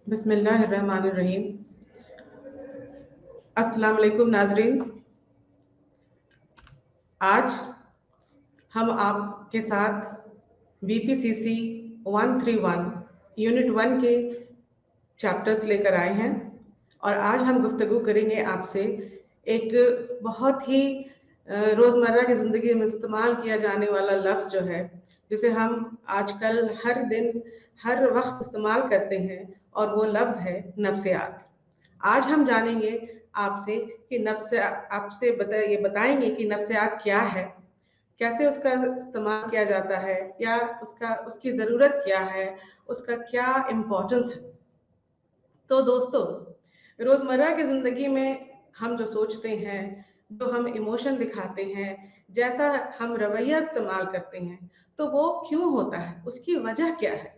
बिस्मिल्लाहिर्रहमानिर्रहीम। अस्सलाम वालेकुम नाजरीन। आज हम आपके साथ बीपीसीसी 131 यूनिट 1 के चैप्टर्स लेकर आए हैं और आज हम गुफ्तगू करेंगे आपसे एक बहुत ही रोज़मर्रा की ज़िंदगी में इस्तेमाल किया जाने वाला लफ्ज़ जो है, जिसे हम आजकल हर दिन हर वक्त इस्तेमाल करते हैं, और वो लफ्ज़ है नफ्सियात। आज हम जानेंगे आपसे कि ये बताएंगे कि नफ्सियात क्या है, कैसे उसका इस्तेमाल किया जाता है, या उसकी ज़रूरत क्या है, उसका क्या इम्पोर्टेंस है। तो दोस्तों, रोज़मर्रा की ज़िंदगी में हम जो सोचते हैं, जो हम इमोशन दिखाते हैं, जैसा हम रवैया इस्तेमाल करते हैं, तो वो क्यों होता है, उसकी वजह क्या है?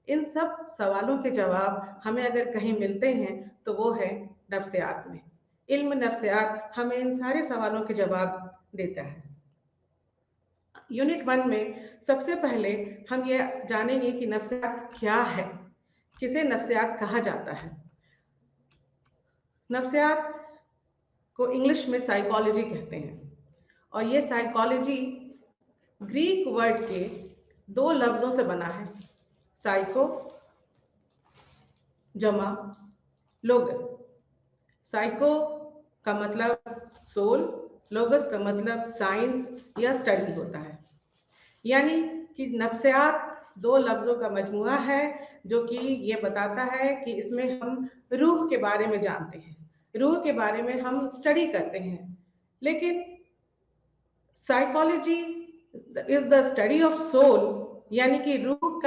इन सब सवालों के जवाब हमें अगर कहीं मिलते हैं तो वो है नफ्सियात में। इल्म नफ्सियात हमें इन सारे सवालों के जवाब देता है। यूनिट 1 में सबसे पहले हम ये जानेंगे कि नफ्सियात क्या है, किसे नफ्सियात कहा जाता है। नफ्सियात को इंग्लिश में साइकोलॉजी कहते हैं, और ये साइकोलॉजी ग्रीक वर्ड के दो लफ्जों से बना है, साइको जमा लोगस। साइको का मतलब सोल, लोगस का मतलब साइंस या स्टडी होता है। यानी कि नफ्सियात दो लफ्जों का मजमुआ है जो कि ये बताता है कि इसमें हम रूह के बारे में जानते हैं, रूह के बारे में हम स्टडी करते हैं। लेकिन psychology is the study of soul, यानी कि रूह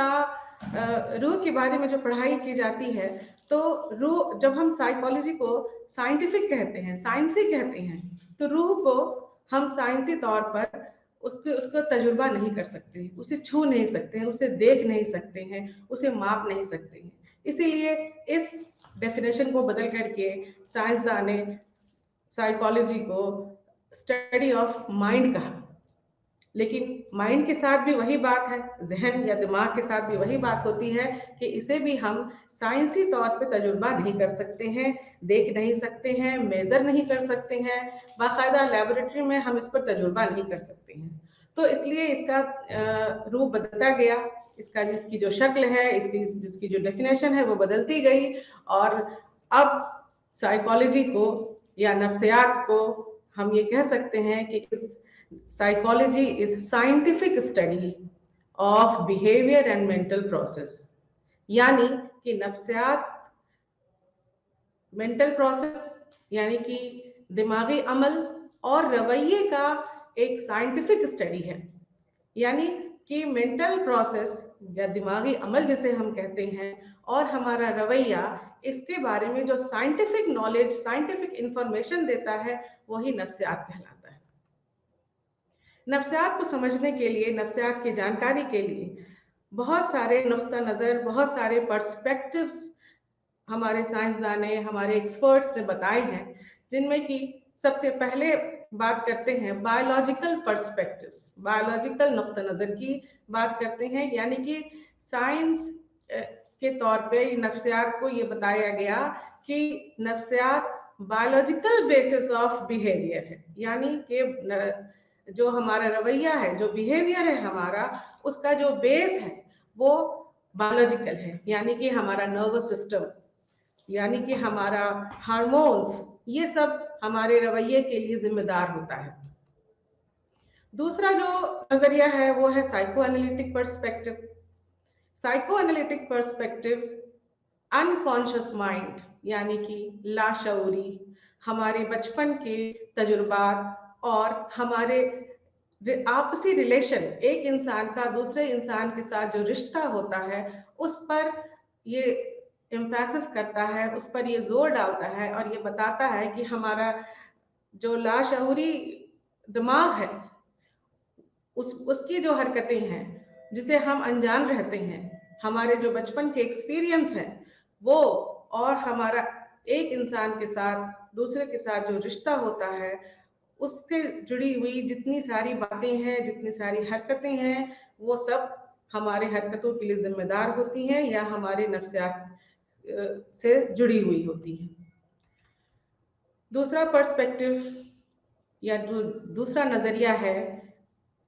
के बारे में जो पढ़ाई की जाती है, तो रूह, जब हम साइकोलॉजी को साइंटिफिक कहते हैं, साइंसी कहते हैं, तो रूह को हम साइंसी तौर पर उसको तजुर्बा नहीं कर सकते, उसे छू नहीं सकते हैं, उसे देख नहीं सकते हैं, उसे माप नहीं सकते हैं। इसीलिए इस डेफिनेशन को बदल करके साइंसदान ने साइकोलॉजी को स्टडी ऑफ माइंड कहा। लेकिन माइंड के साथ भी वही बात है, जहन या दिमाग के साथ भी वही बात होती है कि इसे भी हम साइंसी तौर पे तजुर्बा नहीं कर सकते हैं, देख नहीं सकते हैं, मेजर नहीं कर सकते हैं, बाकायदा लेबोरेटरी में हम इस पर तजुर्बा नहीं कर सकते हैं। तो इसलिए इसका रूप बदलता गया, इसकी जो शक्ल है, इसकी जो डेफिनेशन है वो बदलती गई, और अब साइकोलॉजी को या नफ्सियात को हम ये कह सकते हैं कि psychology is scientific study of behaviour and mental process. यानी कि नफ्सियात मेंटल प्रोसेस, यानी कि दिमागी अमल और रवैये का एक साइंटिफिक स्टडी है। यानी कि मेंटल प्रोसेस या दिमागी अमल जिसे हम कहते हैं, और हमारा रवैया, इसके बारे में जो साइंटिफिक नॉलेज, साइंटिफिक इंफॉर्मेशन देता है, वही नफ्सियात कहलाता है। नफ्सियात को समझने के लिए, नफ्सियात की जानकारी के लिए बहुत सारे नुक्ता नज़र, बहुत सारे पर्सपेक्टिव्स हमारे साइंसदान ने, हमारे एक्सपर्ट्स ने बताए हैं, जिनमें कि सबसे पहले बात करते हैं बायोलॉजिकल पर्सपेक्टिव्स, बायोलॉजिकल नुक्ता नज़र की बात करते हैं। यानी कि साइंस के तौर पे नफ्सियात को ये बताया गया कि नफ्सियात बायोलॉजिकल बेसिस ऑफ बिहेवियर है। यानी कि जो हमारा रवैया है, जो बिहेवियर है हमारा, उसका जो बेस है वो बायोलॉजिकल है। यानी कि हमारा नर्वस सिस्टम, यानी कि हमारा हार्मोन्स, ये सब हमारे रवैये के लिए जिम्मेदार होता है। दूसरा जो नजरिया है वो है psycho analytic perspective. Psycho analytic perspective unconscious mind, यानी कि लाशऊरी, हमारे बचपन के तजुर्बात और हमारे आपसी रिलेशन, एक इंसान का दूसरे इंसान के साथ जो रिश्ता होता है, उस पर ये एम्फेसिस करता है, उस पर ये जोर डालता है और ये बताता है कि हमारा जो लाशऊरी दिमाग है, उसकी जो हरकतें हैं, जिसे हम अनजान रहते हैं, हमारे जो बचपन के एक्सपीरियंस हैं वो, और हमारा एक इंसान के साथ दूसरे के साथ जो रिश्ता होता है, उससे जुड़ी हुई जितनी सारी बातें हैं, जितनी सारी हरकतें हैं, वो सब हमारे हरकतों के लिए जिम्मेदार होती हैं या हमारे नफ्सियात से जुड़ी हुई होती है। दूसरा पर्सपेक्टिव या जो दूसरा नजरिया है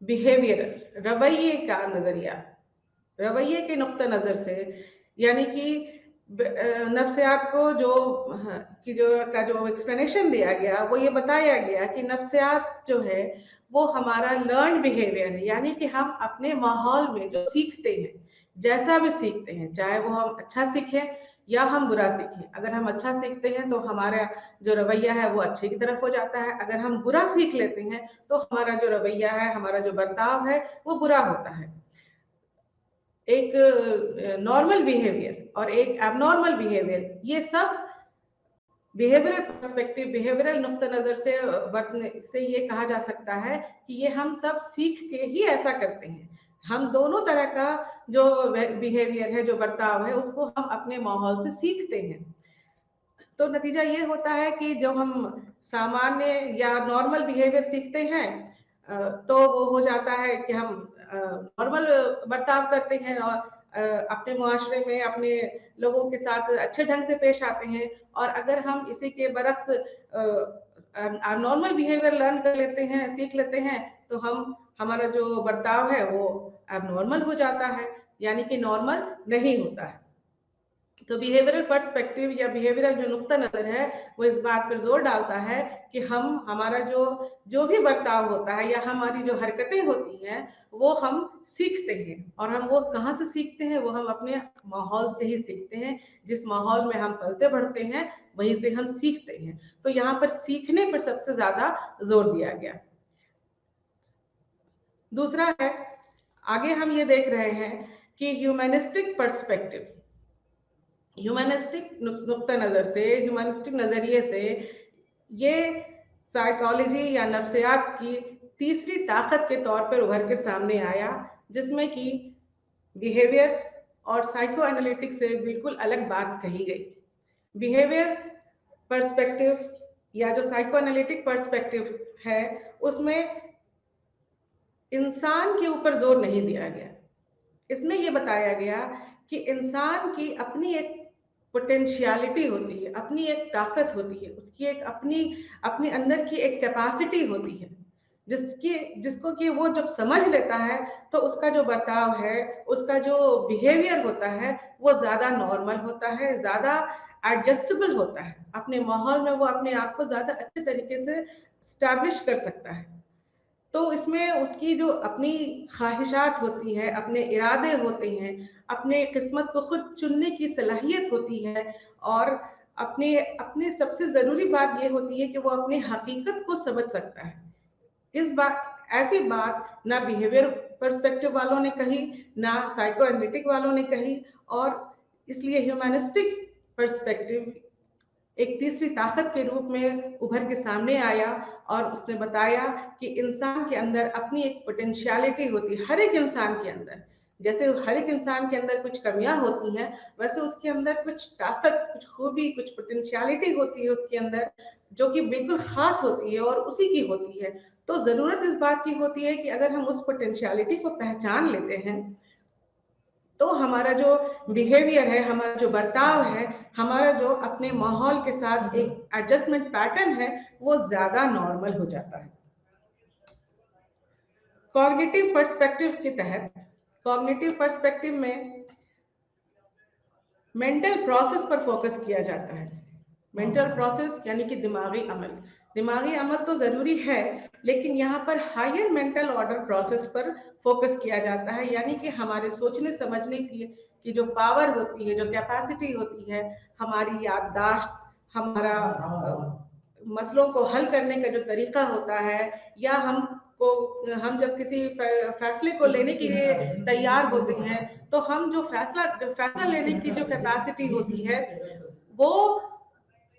बिहेवियरल, रवैये का नजरिया, रवैये के नुक्ता नजर से, यानी कि नफ्सियात को जो एक्सप्लेनेशन दिया गया वो ये बताया गया कि नफ्सियात जो है वो हमारा लर्न बिहेवियर है, यानी कि हम अपने माहौल में जो सीखते हैं, जैसा भी सीखते हैं, चाहे वो हम अच्छा सीखें या हम बुरा सीखें। अगर हम अच्छा सीखते हैं तो हमारा जो रवैया है वो अच्छे की तरफ हो जाता है, अगर हम बुरा सीख लेते हैं तो हमारा जो रवैया है, हमारा जो बर्ताव है वो बुरा होता है। एक नॉर्मल बिहेवियर और एक एबनॉर्मल बिहेवियर, ये सब बिहेवियरल पर्सपेक्टिव, बिहेवियरल नुक्ता नजर से बरतने से ये कहा जा सकता है कि ये हम सब सीख के ही ऐसा करते हैं। हम दोनों तरह का जो बिहेवियर है, जो बर्ताव है, उसको हम अपने माहौल से सीखते हैं। तो नतीजा ये होता है कि जब हम सामान्य या नॉर्मल बिहेवियर सीखते हैं तो वो हो जाता है कि हम नॉर्मल बर्ताव करते हैं और अपने मुआशरे में अपने लोगों के साथ अच्छे ढंग से पेश आते हैं। और अगर हम इसी के बरक्स नॉर्मल बिहेवियर लर्न कर लेते हैं, सीख लेते हैं, तो हमारा जो बर्ताव है वो एबनॉर्मल हो जाता है, यानी कि नॉर्मल नहीं होता है। तो बिहेवियरल पर्सपेक्टिव या बिहेवियरल जो नुक्ता नजर है वो इस बात पर जोर डालता है कि हमारा जो भी बर्ताव होता है या हमारी जो हरकतें होती हैं वो हम सीखते हैं। और हम वो कहाँ से सीखते हैं? वो हम अपने माहौल से ही सीखते हैं। जिस माहौल में हम पलते बढ़ते हैं वहीं से हम सीखते हैं। तो यहाँ पर सीखने पर सबसे ज्यादा जोर दिया गया। दूसरा है, आगे हम ये देख रहे हैं कि ह्यूमनिस्टिक पर्सपेक्टिव, ह्यूमनिस्टिक नुक्ता नजर से, ह्यूमनिस्टिक नजरिए से ये साइकोलॉजी या नफ्सियात की तीसरी ताकत के तौर पर उभर के सामने आया, जिसमें कि बिहेवियर और साइको एनालिटिक्स से बिल्कुल अलग बात कही गई। बिहेवियर पर्सपेक्टिव या जो साइको एनालिटिक पर्सपेक्टिव है उसमें इंसान के ऊपर जोर नहीं दिया गया। इसमें यह बताया गया कि इंसान की अपनी एक पोटेंशियलिटी होती है, अपनी एक ताकत होती है, उसकी एक अपनी अंदर की एक कैपेसिटी होती है, जिसको कि वो जब समझ लेता है तो उसका जो बर्ताव है, उसका जो बिहेवियर होता है वो ज्यादा नॉर्मल होता है, ज्यादा एडजस्टेबल होता है। अपने माहौल में वो अपने आप को ज्यादा अच्छे तरीके से स्टैब्लिश कर सकता है। तो इसमें उसकी जो अपनी ख्वाहिशात होती है, अपने इरादे होते हैं, अपने किस्मत को खुद चुनने की सलाहियत होती है, और अपने अपने सबसे जरूरी बात यह होती है कि वो अपनी हकीकत को समझ सकता है। इस बात ऐसी बात ना बिहेवियर पर्सपेक्टिव वालों ने कही, ना साइको एनालिटिक वालों ने कही, और इसलिए ह्यूमनिस्टिक पर्सपेक्टिव एक तीसरी ताकत के रूप में उभर के सामने आया और उसने बताया कि इंसान के अंदर अपनी एक पोटेंशियलिटी होती है। हर एक इंसान के अंदर, जैसे हर एक इंसान के अंदर कुछ कमियां होती हैं, वैसे उसके अंदर कुछ ताकत, कुछ खूबी, कुछ पोटेंशियलिटी होती है उसके अंदर, जो कि बिल्कुल खास होती है और उसी की होती है। तो जरूरत इस बात की होती है कि अगर हम उस पोटेंशियलिटी को पहचान लेते हैं तो हमारा जो बिहेवियर है, हमारा जो बर्ताव है, हमारा जो अपने माहौल के साथ एक एडजस्टमेंट पैटर्न है वो ज्यादा नॉर्मल हो जाता है। कॉग्निटिव पर्सपेक्टिव के तहत, कॉग्निटिव पर्सपेक्टिव में मेंटल प्रोसेस पर फोकस किया जाता है। मेंटल प्रोसेस यानी कि दिमागी अमल। दिमागी अमल तो जरूरी है, लेकिन यहाँ पर हायर मेंटल ऑर्डर प्रोसेस पर फोकस किया जाता है, यानी कि हमारे सोचने समझने की जो पावर होती है, जो कैपेसिटी होती है, हमारी याददाश्त, हमारा मसलों को हल करने का जो तरीका होता है, या हम जब किसी फैसले को लेने के लिए तैयार होते हैं तो हम जो फैसला लेने की जो कैपेसिटी होती है वो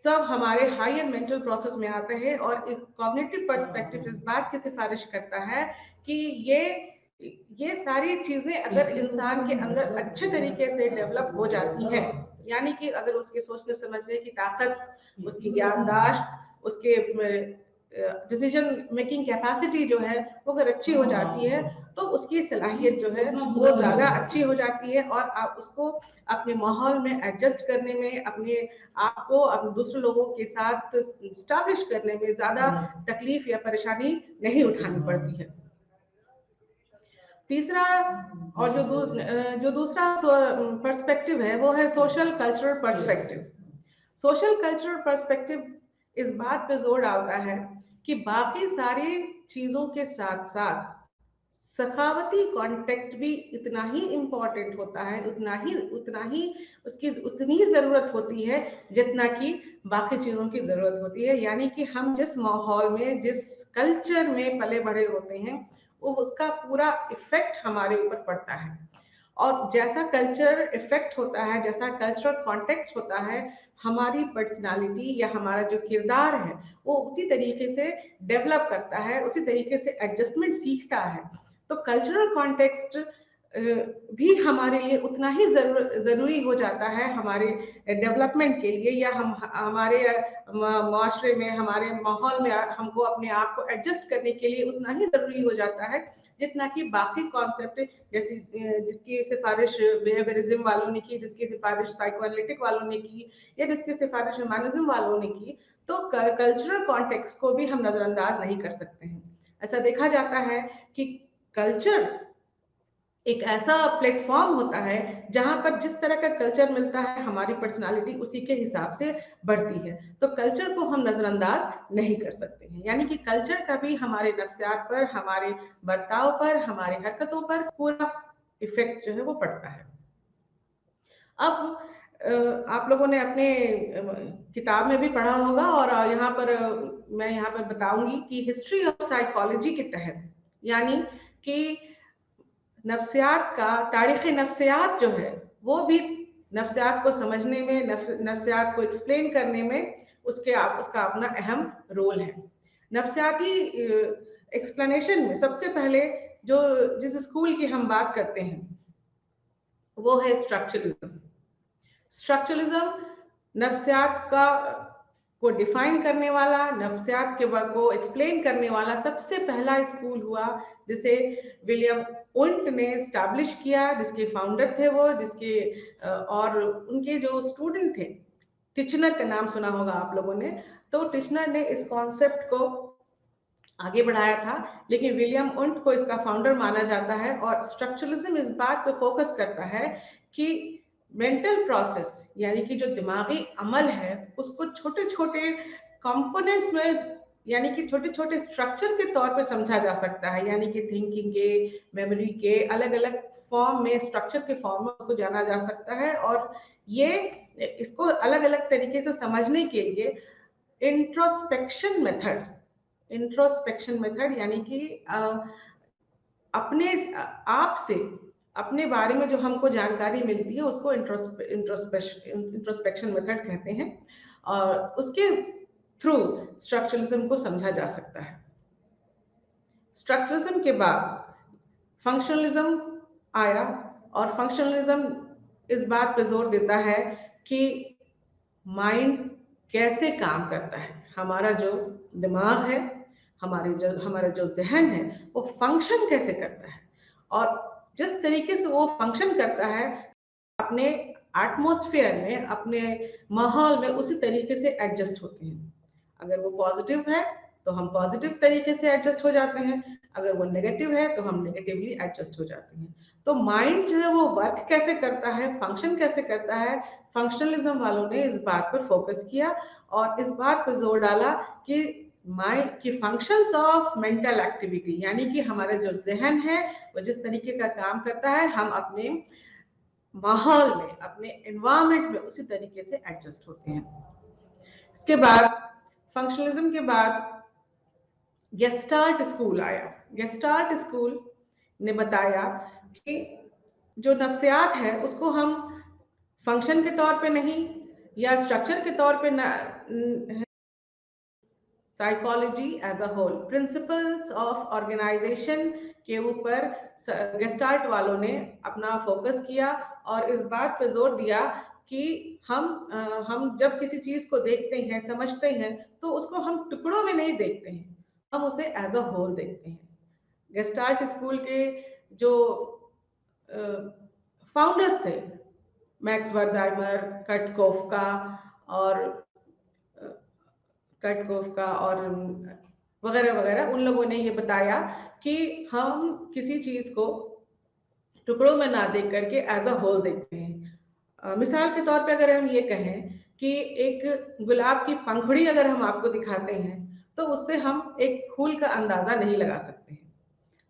सब हमारे हायर मेंटल प्रोसेस में आते हैं। और एक कॉग्निटिव पर्सपेक्टिव इस बात की सिफारिश करता है कि ये सारी चीजें अगर इंसान के अंदर अच्छे तरीके से डेवलप हो जाती है, यानी कि अगर उसके सोचने समझने की ताकत, उसकी याददाश्त, उसके डिसीजन मेकिंग कैपेसिटी जो है वो अगर अच्छी हो जाती है तो उसकी सलाहियत जो है वो ज़्यादा अच्छी हो जाती है, और आप उसको अपने माहौल में एडजस्ट करने में, अपने आप को दूसरे लोगों के साथ स्टैब्लिश करने में ज़्यादा तकलीफ या परेशानी नहीं उठानी पड़ती है। तीसरा और जो दूसरा पर्सपेक्टिव है वो है social cultural perspective. Social cultural perspective इस बात पे जोर डालता है कि बाकी सारी चीजों के साथ साथ सखावती कॉन्टेक्स्ट भी इतना ही इम्पोर्टेंट होता है, उतना ही उसकी उतनी जरूरत होती है जितना कि बाकी चीजों की जरूरत होती है। यानी कि हम जिस माहौल में, जिस कल्चर में पले बड़े होते हैं, वो उसका पूरा इफेक्ट हमारे ऊपर पड़ता है, और जैसा कल्चर इफेक्ट होता है, जैसा कल्चरल कॉन्टेक्स्ट होता है, हमारी पर्सनालिटी या हमारा जो किरदार है वो उसी तरीके से डेवलप करता है, उसी तरीके से एडजस्टमेंट सीखता है। तो कल्चरल कॉन्टेक्स्ट भी हमारे लिए उतना ही जरूरी हो जाता है हमारे डेवलपमेंट के लिए, या हम हमारे माशरे में, हमारे माहौल में हमको अपने आप को एडजस्ट करने के लिए उतना ही जरूरी हो जाता है जितना कि बाकी कॉन्सेप्ट, जैसे जिसकी सिफारिश बिहेवियरिज्म वालों ने की, जिसकी सिफारिश साइकोएनालिटिक वालों ने की, या जिसकी सिफारिश ह्यूमनिज्म वालों ने की। तो कल्चरल कॉन्टेक्स्ट को भी हम नजरअंदाज नहीं कर सकते हैं। ऐसा देखा जाता है कि कल्चर एक ऐसा प्लेटफॉर्म होता है जहां पर जिस तरह का कल्चर मिलता है, हमारी पर्सनालिटी उसी के हिसाब से बढ़ती है। तो कल्चर को हम नजरअंदाज नहीं कर सकते हैं। यानी कि कल्चर का भी हमारे नफ्सियात पर, हमारे बर्ताव पर, हमारी हरकतों पर पूरा इफेक्ट जो है वो पड़ता है। अब आप लोगों ने अपने किताब में भी पढ़ा होगा, और यहाँ पर मैं यहाँ पर बताऊंगी कि हिस्ट्री ऑफ साइकोलॉजी के तहत, यानी कि नफ्सियात का, तारीख नफ्सियात जो है वो भी नफ्सियात को समझने में, नफ्सियात को एक्सप्लेन करने में उसका अपना अहम रोल है। नफ्सियाती एक्सप्लेनेशन में सबसे पहले जिस स्कूल की हम बात करते हैं वो है स्ट्रक्चरलिज्म। स्ट्रक्चरलिज्म नफ्सियात को डिफाइन करने वाला, नफ्सियात को एक्सप्लेन करने वाला सबसे पहला स्कूल हुआ जिसे विलियम उंट ने स्टैब्लिश किया, जिसके फाउंडर थे वो, और उनके जो स्टूडेंट थे, टिचनर का नाम सुना होगा आप लोगों ने। तो टिचनर ने इस कॉन्सेप्ट को आगे बढ़ाया था, लेकिन विलियम उंट को इसका फाउंडर माना जाता है। और स्ट्रक्चरलिज्म इस बात पे फोकस करता है कि मेंटल प्रोसेस, यानी कि जो दिमागी अमल है, उसको छोटे छोटे कंपोनेंट्स में, यानी कि छोटे छोटे स्ट्रक्चर के तौर पर समझा जा सकता है। यानी कि थिंकिंग के, मेमोरी के अलग अलग फॉर्म में, स्ट्रक्चर के फॉर्म में उसको जाना जा सकता है। और ये इसको अलग अलग तरीके से समझने के लिए इंट्रोस्पेक्शन मेथड, यानी कि अपने आप से, अपने बारे में जो हमको जानकारी मिलती है उसको इंट्रोस्पेक्शन मेथड कहते हैं, और उसके थ्रू स्ट्रक्चरलिज्म को समझा जा सकता है। स्ट्रक्चरलिज्म के बाद फंक्शनलिज्म आया, और फंक्शनलिज्म इस बात पे जोर देता है कि माइंड कैसे काम करता है, हमारा जो दिमाग है, हमारा जो जहन है, वो फंक्शन कैसे करता है, और जिस तरीके से वो फंक्शन करता है अपने एटमॉस्फेयर में, अपने माहौल में, उसी तरीके से एडजस्ट होते हैं। अगर वो पॉजिटिव है तो हम पॉजिटिव तरीके से एडजस्ट हो जाते हैं, अगर वो नेगेटिव है तो हम नेगेटिवली एडजस्ट हो जाते हैं। तो माइंड जो है वो वर्क कैसे करता है, फंक्शन कैसे करता है, फंक्शनलिज्म वालों ने इस बात पर फोकस किया और इस बात पर जोर डाला कि माइंड की फंक्शंस ऑफ मेंटल एक्टिविटी, यानी कि हमारा जो जहन है वो जिस तरीके का काम करता है, हम अपने माहौल में, अपने एनवायरनमेंट में उसी तरीके से एडजस्ट होते हैं। इसके बाद फंक्शनलिज्म के बाद गेस्टाल्ट स्कूल आया। गेस्टाल्ट स्कूल ने बताया कि जो नफ्सियात है उसको हम फंक्शन के तौर पे नहीं या स्ट्रक्चर के तौर पे psychology as a whole, principles of organization के ऊपर गेस्टाल्ट वालों ने अपना फोकस किया और इस बात पे जोर दिया कि हम जब किसी चीज को देखते हैं, समझते हैं, तो उसको हम टुकड़ों में नहीं देखते हैं, हम उसे एज अ होल देखते हैं। गेस्टाल्ट स्कूल के जो फाउंडर्स थे, मैक्स वर्दाइमर, कट कोफका और वगैरह वगैरह, उन लोगों ने ये बताया कि हम किसी चीज को टुकड़ों में ना देख करके एज अ होल देखते हैं। मिसाल के तौर पे अगर हम ये कहें कि एक गुलाब की पंखुड़ी अगर हम आपको दिखाते हैं, तो उससे हम एक फूल का अंदाजा नहीं लगा सकते हैं।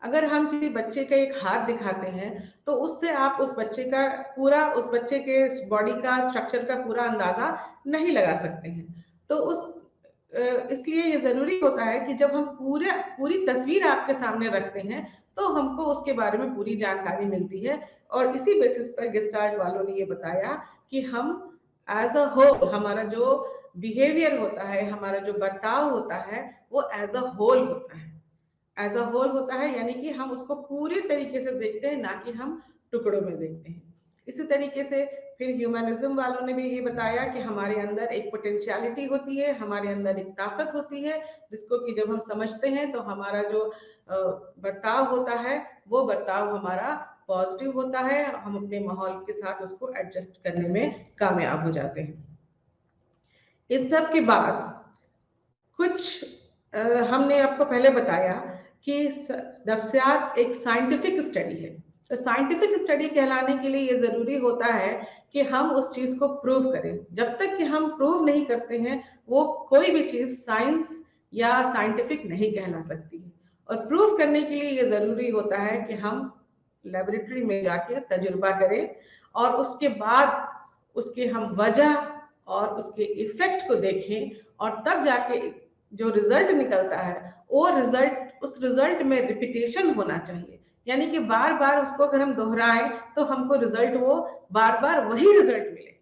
अगर हम किसी बच्चे का एक हाथ दिखाते हैं, तो उससे आप उस बच्चे का पूरा, उस बच्चे के बॉडी का स्ट्रक्चर का पूरा अंदाजा नहीं लगा सकते हैं। तो इसलिए ये जरूरी होता है कि जब हम पूरी तस्वीर आपके सामने रखते हैं, तो हमको उसके बारे में पूरी जानकारी मिलती है। और इसी बेसिस पर गेस्टाल्ट वालों ने ये बताया कि हम एज अ होल, हमारा जो बिहेवियर होता है, हमारा जो बर्ताव होता है, वो एज अ होल होता है। एज अ होल होता है यानी कि हम उसको पूरी तरीके से देखते हैं, ना कि हम टुकड़ों में देखते हैं। इसी तरीके से फिर ह्यूमनिज्म वालों ने भी ये बताया कि हमारे अंदर एक पोटेंशियलिटी होती है, हमारे अंदर एक ताकत होती है, जिसको कि जब हम समझते हैं तो हमारा जो बर्ताव होता है, वो बर्ताव हमारा पॉजिटिव होता है, हम अपने माहौल के साथ उसको एडजस्ट करने में कामयाब हो जाते हैं। इन सब के बाद कुछ हमने आपको पहले बताया कि नफ्सियात एक साइंटिफिक स्टडी है। तो साइंटिफिक स्टडी कहलाने के लिए ये जरूरी होता है कि हम उस चीज को प्रूव करें। जब तक कि हम प्रूव नहीं करते हैं, वो कोई भी चीज साइंस या साइंटिफिक नहीं कहला सकती है। और प्रूव करने के लिए ये जरूरी होता है कि हम लेबोरेटरी में जाके तजुर्बा करें, और उसके बाद उसके हम वजह और उसके इफेक्ट को देखें, और तब जाके जो रिजल्ट निकलता है, वो रिजल्ट, उस रिजल्ट में रिपीटेशन होना चाहिए। यानी कि बार बार उसको अगर हम दोहराएं, तो हमको रिजल्ट वो बार बार वही रिजल्ट मिले।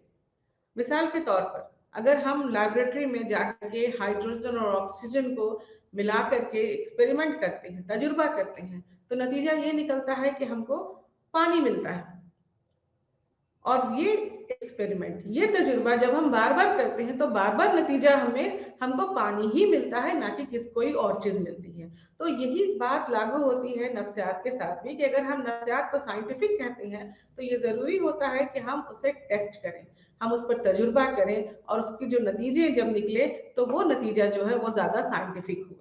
मिसाल के तौर पर अगर हम लैबोरेटरी में जाकर के हाइड्रोजन और ऑक्सीजन को मिला करके एक्सपेरिमेंट करते हैं, तजुर्बा करते हैं, तो नतीजा ये निकलता है कि हमको पानी मिलता है। और ये एक्सपेरिमेंट, ये तजुर्बा जब हम बार बार करते हैं, तो बार बार नतीजा हमको पानी ही मिलता है, ना कि कोई और चीज मिलती है। तो यही बात लागू होती है नफ्सियात के साथ भी, कि अगर हम नफ्सियात को साइंटिफिक कहते हैं, तो ये जरूरी होता है कि हम उसे टेस्ट करें, हम उस पर तजुर्बा करें, और उसकी जो नतीजे जब निकले, तो वो नतीजा जो है वो ज्यादा साइंटिफिक होगा।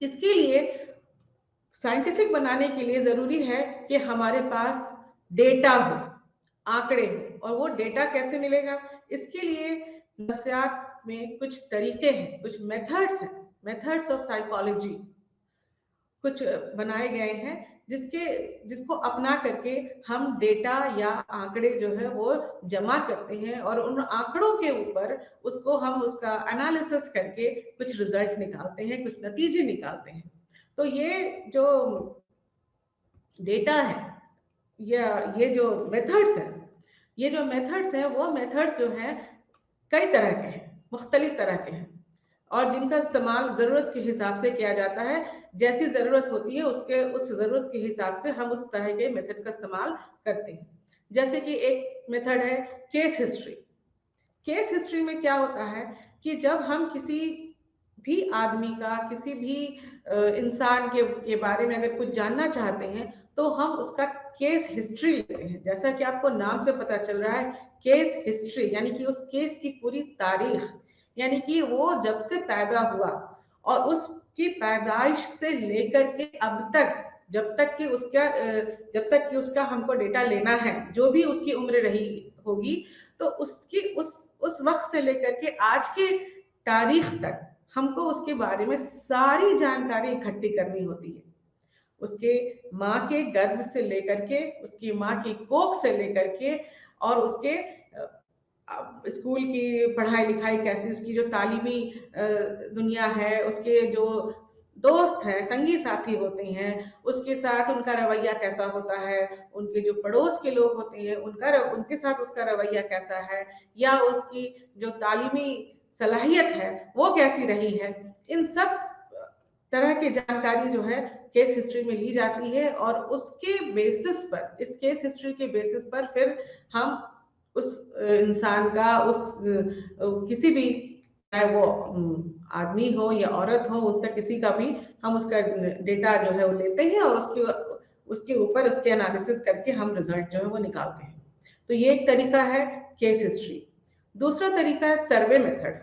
इसके लिए, साइंटिफिक बनाने के लिए जरूरी है कि हमारे पास डेटा हो, आंकड़े हो। और वो डेटा कैसे मिलेगा? इसके लिए नफ्सियात में कुछ तरीके हैं, कुछ मेथड्स हैं, मेथड्स ऑफ साइकोलॉजी कुछ बनाए गए हैं, जिसको अपना करके हम डेटा या आंकड़े जो है वो जमा करते हैं, और उन आंकड़ों के ऊपर हम उसका एनालिसिस करके कुछ रिजल्ट निकालते हैं, कुछ नतीजे निकालते हैं। तो ये जो डेटा है, या ये जो मेथड्स हैं, वो मेथड्स जो हैं कई तरह के हैं, मुख्तलिफ तरह के हैं, और जिनका इस्तेमाल ज़रूरत के हिसाब से किया जाता है। जैसी ज़रूरत होती है, उस ज़रूरत के हिसाब से हम उस तरह के मेथड का इस्तेमाल करते हैं। जैसे कि एक मेथड है केस हिस्ट्री। केस हिस्ट्री में क्या होता है कि जब हम किसी भी आदमी का, किसी भी इंसान के बारे में अगर कुछ जानना चाहते हैं, तो हम उसका केस हिस्ट्री लेते हैं। जैसा कि आपको नाम से पता चल रहा है, केस हिस्ट्री यानी कि उस केस की पूरी तारीख, यानी कि वो जब से पैदा हुआ और उसकी पैदाइश से लेकर के अब तक, जब तक कि उसका हमको डेटा लेना है, जो भी उसकी उम्र रही होगी, तो उसकी उस वक्त से लेकर के आज के तारीख तक हमको उसके बारे में सारी जानकारी इकट्ठी करनी होती है। उसके माँ के गर्भ से लेकर के, उसकी माँ की कोख से लेकर के, और उसके स्कूल की पढ़ाई लिखाई कैसी, उसकी जो तालीमी दुनिया है, उसके जो दोस्त हैं, संगी साथी होते हैं, उसके साथ उनका रवैया कैसा होता है, उनके जो पड़ोस के लोग होते हैं उनके साथ उसका रवैया कैसा है, या उसकी जो तालीमी सलाहियत है वो कैसी रही है। इन सब तरह की जानकारी जो है केस हिस्ट्री में ली जाती है, और उसके बेसिस पर, इस केस हिस्ट्री के बेसिस पर फिर हम उस इंसान का, उस किसी भी, चाहे वो आदमी हो या औरत हो, उसका किसी का भी हम उसका डेटा जो है वो लेते हैं और उसके ऊपर उसके एनालिसिस करके हम रिजल्ट जो है वो निकालते हैं। तो ये एक तरीका है केस हिस्ट्री। दूसरा तरीका है सर्वे मेथड।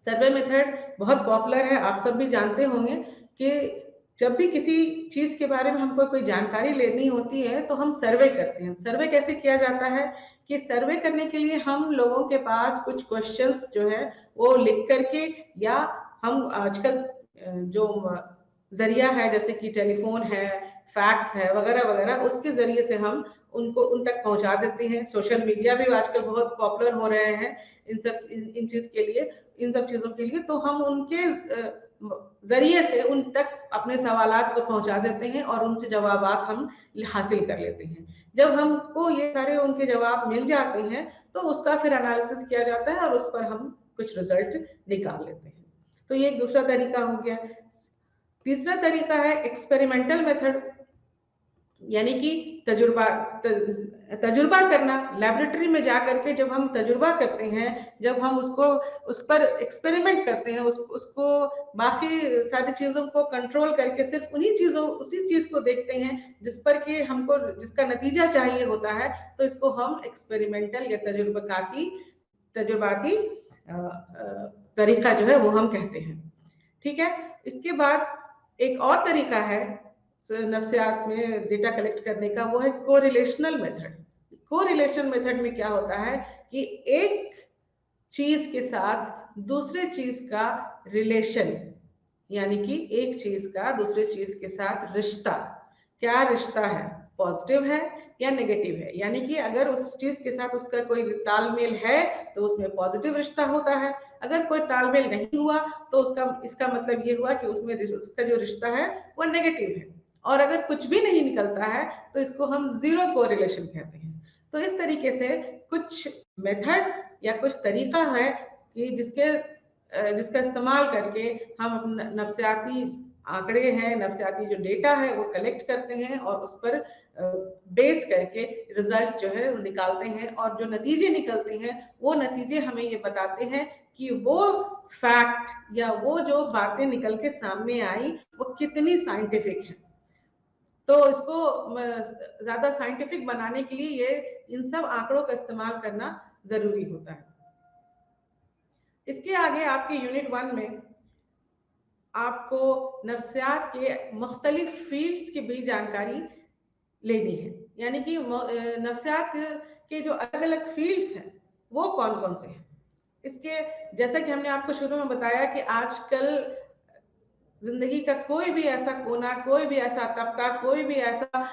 सर्वे मेथड बहुत पॉपुलर है, आप सब भी जानते होंगे कि जब भी किसी चीज के बारे में हमको कोई जानकारी लेनी होती है तो हम सर्वे करते हैं। सर्वे कैसे किया जाता है कि सर्वे करने के लिए हम लोगों के पास कुछ क्वेश्चंस जो है वो लिख करके, या हम आजकल जो जरिया है जैसे कि टेलीफोन है, फैक्स है, वगैरह वगैरह, उसके जरिए से हम उनको उन तक पहुंचा देते हैं। सोशल मीडिया भी आजकल बहुत पॉपुलर हो रहे हैं इन चीज के लिए, इन सब चीजों के लिए। तो हम उनके जरिए से उन तक अपने सवालात को पहुंचा देते हैं और उनसे जवाबात हम हासिल कर लेते हैं। जब हमको ये सारे उनके जवाब मिल जाते हैं तो उसका फिर एनालिसिस किया जाता है और उस पर हम कुछ रिजल्ट निकाल लेते हैं। तो ये एक दूसरा तरीका हो गया। तीसरा तरीका है एक्सपेरिमेंटल मेथड, यानी कि तजुर्बा करना। लेबोरेटरी में जाकर के जब हम तजुर्बा करते हैं, जब हम उस पर एक्सपेरिमेंट करते हैं, उसको बाकी सारी चीजों को कंट्रोल करके सिर्फ उसी चीज को देखते हैं जिस पर कि हमको जिसका नतीजा चाहिए होता है, तो इसको हम एक्सपेरिमेंटल या तजुर्बाती तरीका जो है वो हम कहते हैं। ठीक है। इसके बाद एक और तरीका है नफ्सियात में डेटा कलेक्ट करने का, वो है कोरिलेशनल मेथड। कोरिलेशन मेथड में क्या होता है कि एक चीज के साथ दूसरे चीज का रिलेशन, यानी कि एक चीज का दूसरे चीज के साथ रिश्ता, क्या रिश्ता है, पॉजिटिव है या नेगेटिव है। यानी कि अगर उस चीज के साथ उसका कोई तालमेल है तो उसमें पॉजिटिव रिश्ता होता है, अगर कोई तालमेल नहीं हुआ तो इसका मतलब ये हुआ कि उसमें उसका जो रिश्ता है वो नेगेटिव है। और अगर कुछ भी नहीं निकलता है तो इसको हम जीरो कोरिलेशन कहते हैं। तो इस तरीके से कुछ मेथड या कुछ तरीका है कि जिसका इस्तेमाल करके हम अपने नफ्सियाती आंकड़े हैं, नफ्सियाती जो डेटा है वो कलेक्ट करते हैं और उस पर बेस करके रिजल्ट जो है निकालते हैं। और जो नतीजे निकलते हैं वो नतीजे हमें ये बताते हैं कि वो फैक्ट या वो जो बातें निकल के सामने आई वो कितनी साइंटिफिक है। तो इसको ज्यादा साइंटिफिक बनाने के लिए ये इन सब आंकड़ों का इस्तेमाल करना जरूरी होता है। इसके आगे आपके यूनिट 1 में आपको नफ्सियात के मुख्तलिफ फील्ड्स की भी जानकारी लेनी है, यानी कि नफ्सियात के जो अलग अलग फील्ड्स हैं वो कौन कौन से हैं। इसके जैसा कि हमने आपको शुरू में बताया कि आजकल जिंदगी का कोई भी ऐसा कोना, कोई भी ऐसा तबका, कोई भी ऐसा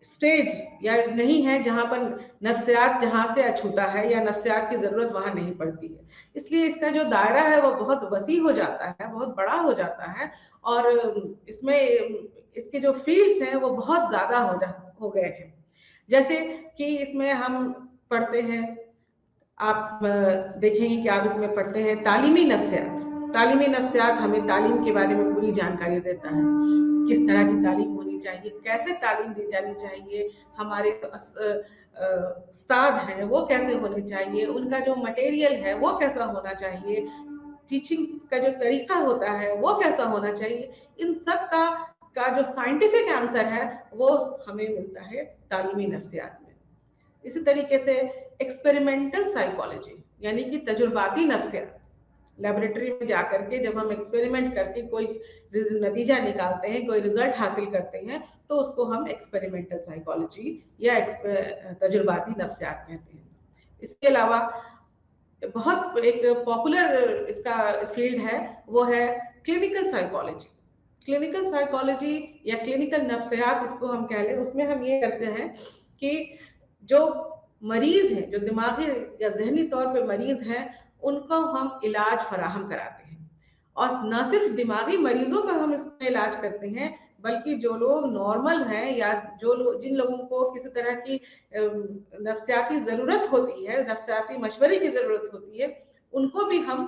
स्टेज या नहीं है जहां पर नफ्सियात जहां से अछूता है या नफ्सियात की जरूरत वहां नहीं पड़ती है। इसलिए इसका जो दायरा है वो बहुत वसी हो जाता है, बहुत बड़ा हो जाता है। और इसमें इसके जो फील्ड्स हैं वो बहुत ज्यादा हो गए हैं। जैसे कि इसमें हम पढ़ते हैं, आप देखेंगे कि आप इसमें पढ़ते हैं तालीमी नफ्सियात। तालीमी नफ्सियात हमें तालीम के बारे में पूरी जानकारी देता है, किस तरह की तालीम होनी चाहिए, कैसे तालीम दी जानी चाहिए, हमारे उस्ताद हैं वो कैसे होने चाहिए, उनका जो मटेरियल है वो कैसा होना चाहिए, टीचिंग का जो तरीका होता है वो कैसा होना चाहिए। इन सब का जो साइंटिफिक आंसर है वो हमें मिलता है तालीमी नफ्सियात में। इसी तरीके से एक्सपेरिमेंटल साइकोलॉजी, यानी कि तजुर्बाती नफ्सियात, लेबोरेटरी में जाकर के जब हम एक्सपेरिमेंट करके कोई नतीजा निकालते हैं, कोई रिजल्ट हासिल करते हैं, तो उसको हम एक्सपेरिमेंटल साइकोलॉजी या तजुर्बाती नफ्सियात कहते हैं। इसके अलावा बहुत एक पॉपुलर इसका फील्ड है वो है क्लिनिकल साइकोलॉजी। क्लिनिकल साइकोलॉजी या क्लिनिकल नफ्सियात इसको हम कह लें, उसमें हम ये करते हैं कि जो मरीज हैं, जो दिमागी या जहनी तौर पे मरीज हैं, उनको हम इलाज फराहम कराते हैं। और न सिर्फ दिमागी मरीजों का हम इसमें इलाज करते हैं, बल्कि जो लोग नॉर्मल हैं या जिन लोगों को किसी तरह की नफ्सियाती जरूरत होती है, नफ्सियाती मशवरे की जरूरत होती है, उनको भी हम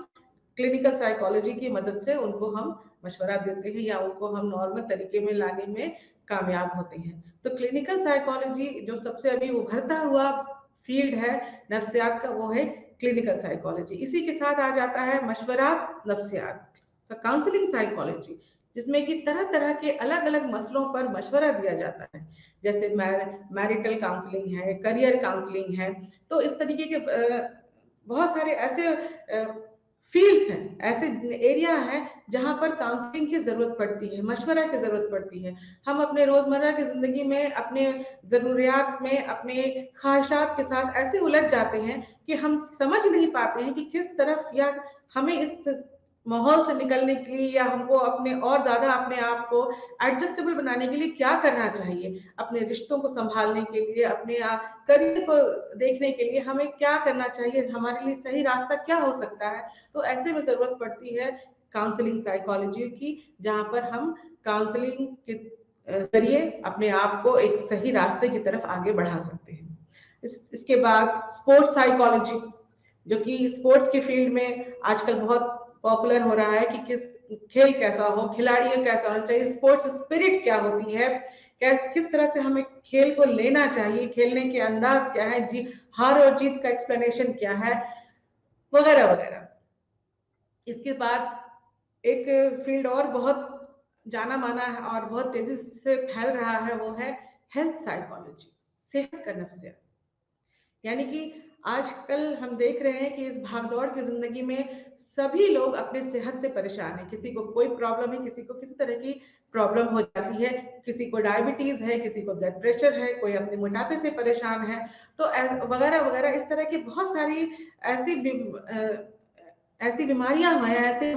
क्लिनिकल साइकोलॉजी की मदद से उनको हम मशवरा देते हैं या उनको हम नॉर्मल तरीके में लाने में कामयाब होते हैं। तो क्लिनिकल साइकोलॉजी जो सबसे अभी उभरता हुआ फील्ड है नफ्सियात का, वो है क्लिनिकल साइकोलॉजी। इसी के साथ आ जाता है मशवरात नफ्सियात, काउंसलिंग साइकोलॉजी, जिसमें कि तरह तरह के अलग अलग मसलों पर मशवरा दिया जाता है, जैसे मैरिटल काउंसलिंग है, करियर काउंसलिंग है। तो इस तरीके के बहुत सारे ऐसे फील्ड्स हैं, ऐसे एरिया हैं जहां पर काउंसलिंग की जरूरत पड़ती है, मशवरा की जरूरत पड़ती है। हम अपने रोजमर्रा की जिंदगी में अपने जरूरियात में, अपने ख्वाहिशात के साथ ऐसे उलझ जाते हैं कि हम समझ नहीं पाते हैं कि किस तरफ, या हमें इस माहौल से निकलने के लिए, या हमको अपने और ज्यादा अपने आप को एडजस्टेबल बनाने के लिए क्या करना चाहिए, अपने रिश्तों को संभालने के लिए, अपने करियर को देखने के लिए हमें क्या करना चाहिए, हमारे लिए सही रास्ता क्या हो सकता है। तो ऐसे में जरूरत पड़ती है काउंसलिंग साइकोलॉजी की, जहां पर हम काउंसलिंग के जरिए अपने आप को एक सही रास्ते की तरफ आगे बढ़ा सकते हैं। इसके बाद स्पोर्ट्स साइकोलॉजी, जो कि स्पोर्ट्स की फील्ड में आजकल बहुत पॉपुलर हो रहा है कि किस खेल कैसा हो, खिलाड़ियों कैसा होना चाहिए, स्पोर्ट्स स्पिरिट क्या होती है, किस तरह से हमें खेल को लेना चाहिए, खेलने के अंदाज क्या है, जी हार और जीत का एक्सप्लेनेशन क्या है, वगैरह वगैरह। इसके बाद एक फील्ड और बहुत जाना माना है और बहुत तेजी से फैल रहा है, वो है हेल्थ साइकोलॉजी, सेहत का नफ्सियात। यानी कि आजकल हम देख रहे हैं कि इस भागदौड़ की जिंदगी में सभी लोग अपने सेहत से परेशान हैं। किसी को कोई प्रॉब्लम है, किसी को किसी तरह की प्रॉब्लम हो जाती है, किसी को डायबिटीज है, किसी को ब्लड प्रेशर है, कोई अपने मोटापे से परेशान है, तो वगैरह वगैरह। इस तरह की बहुत सारी ऐसी ऐसी बीमारियां हैं, ऐसे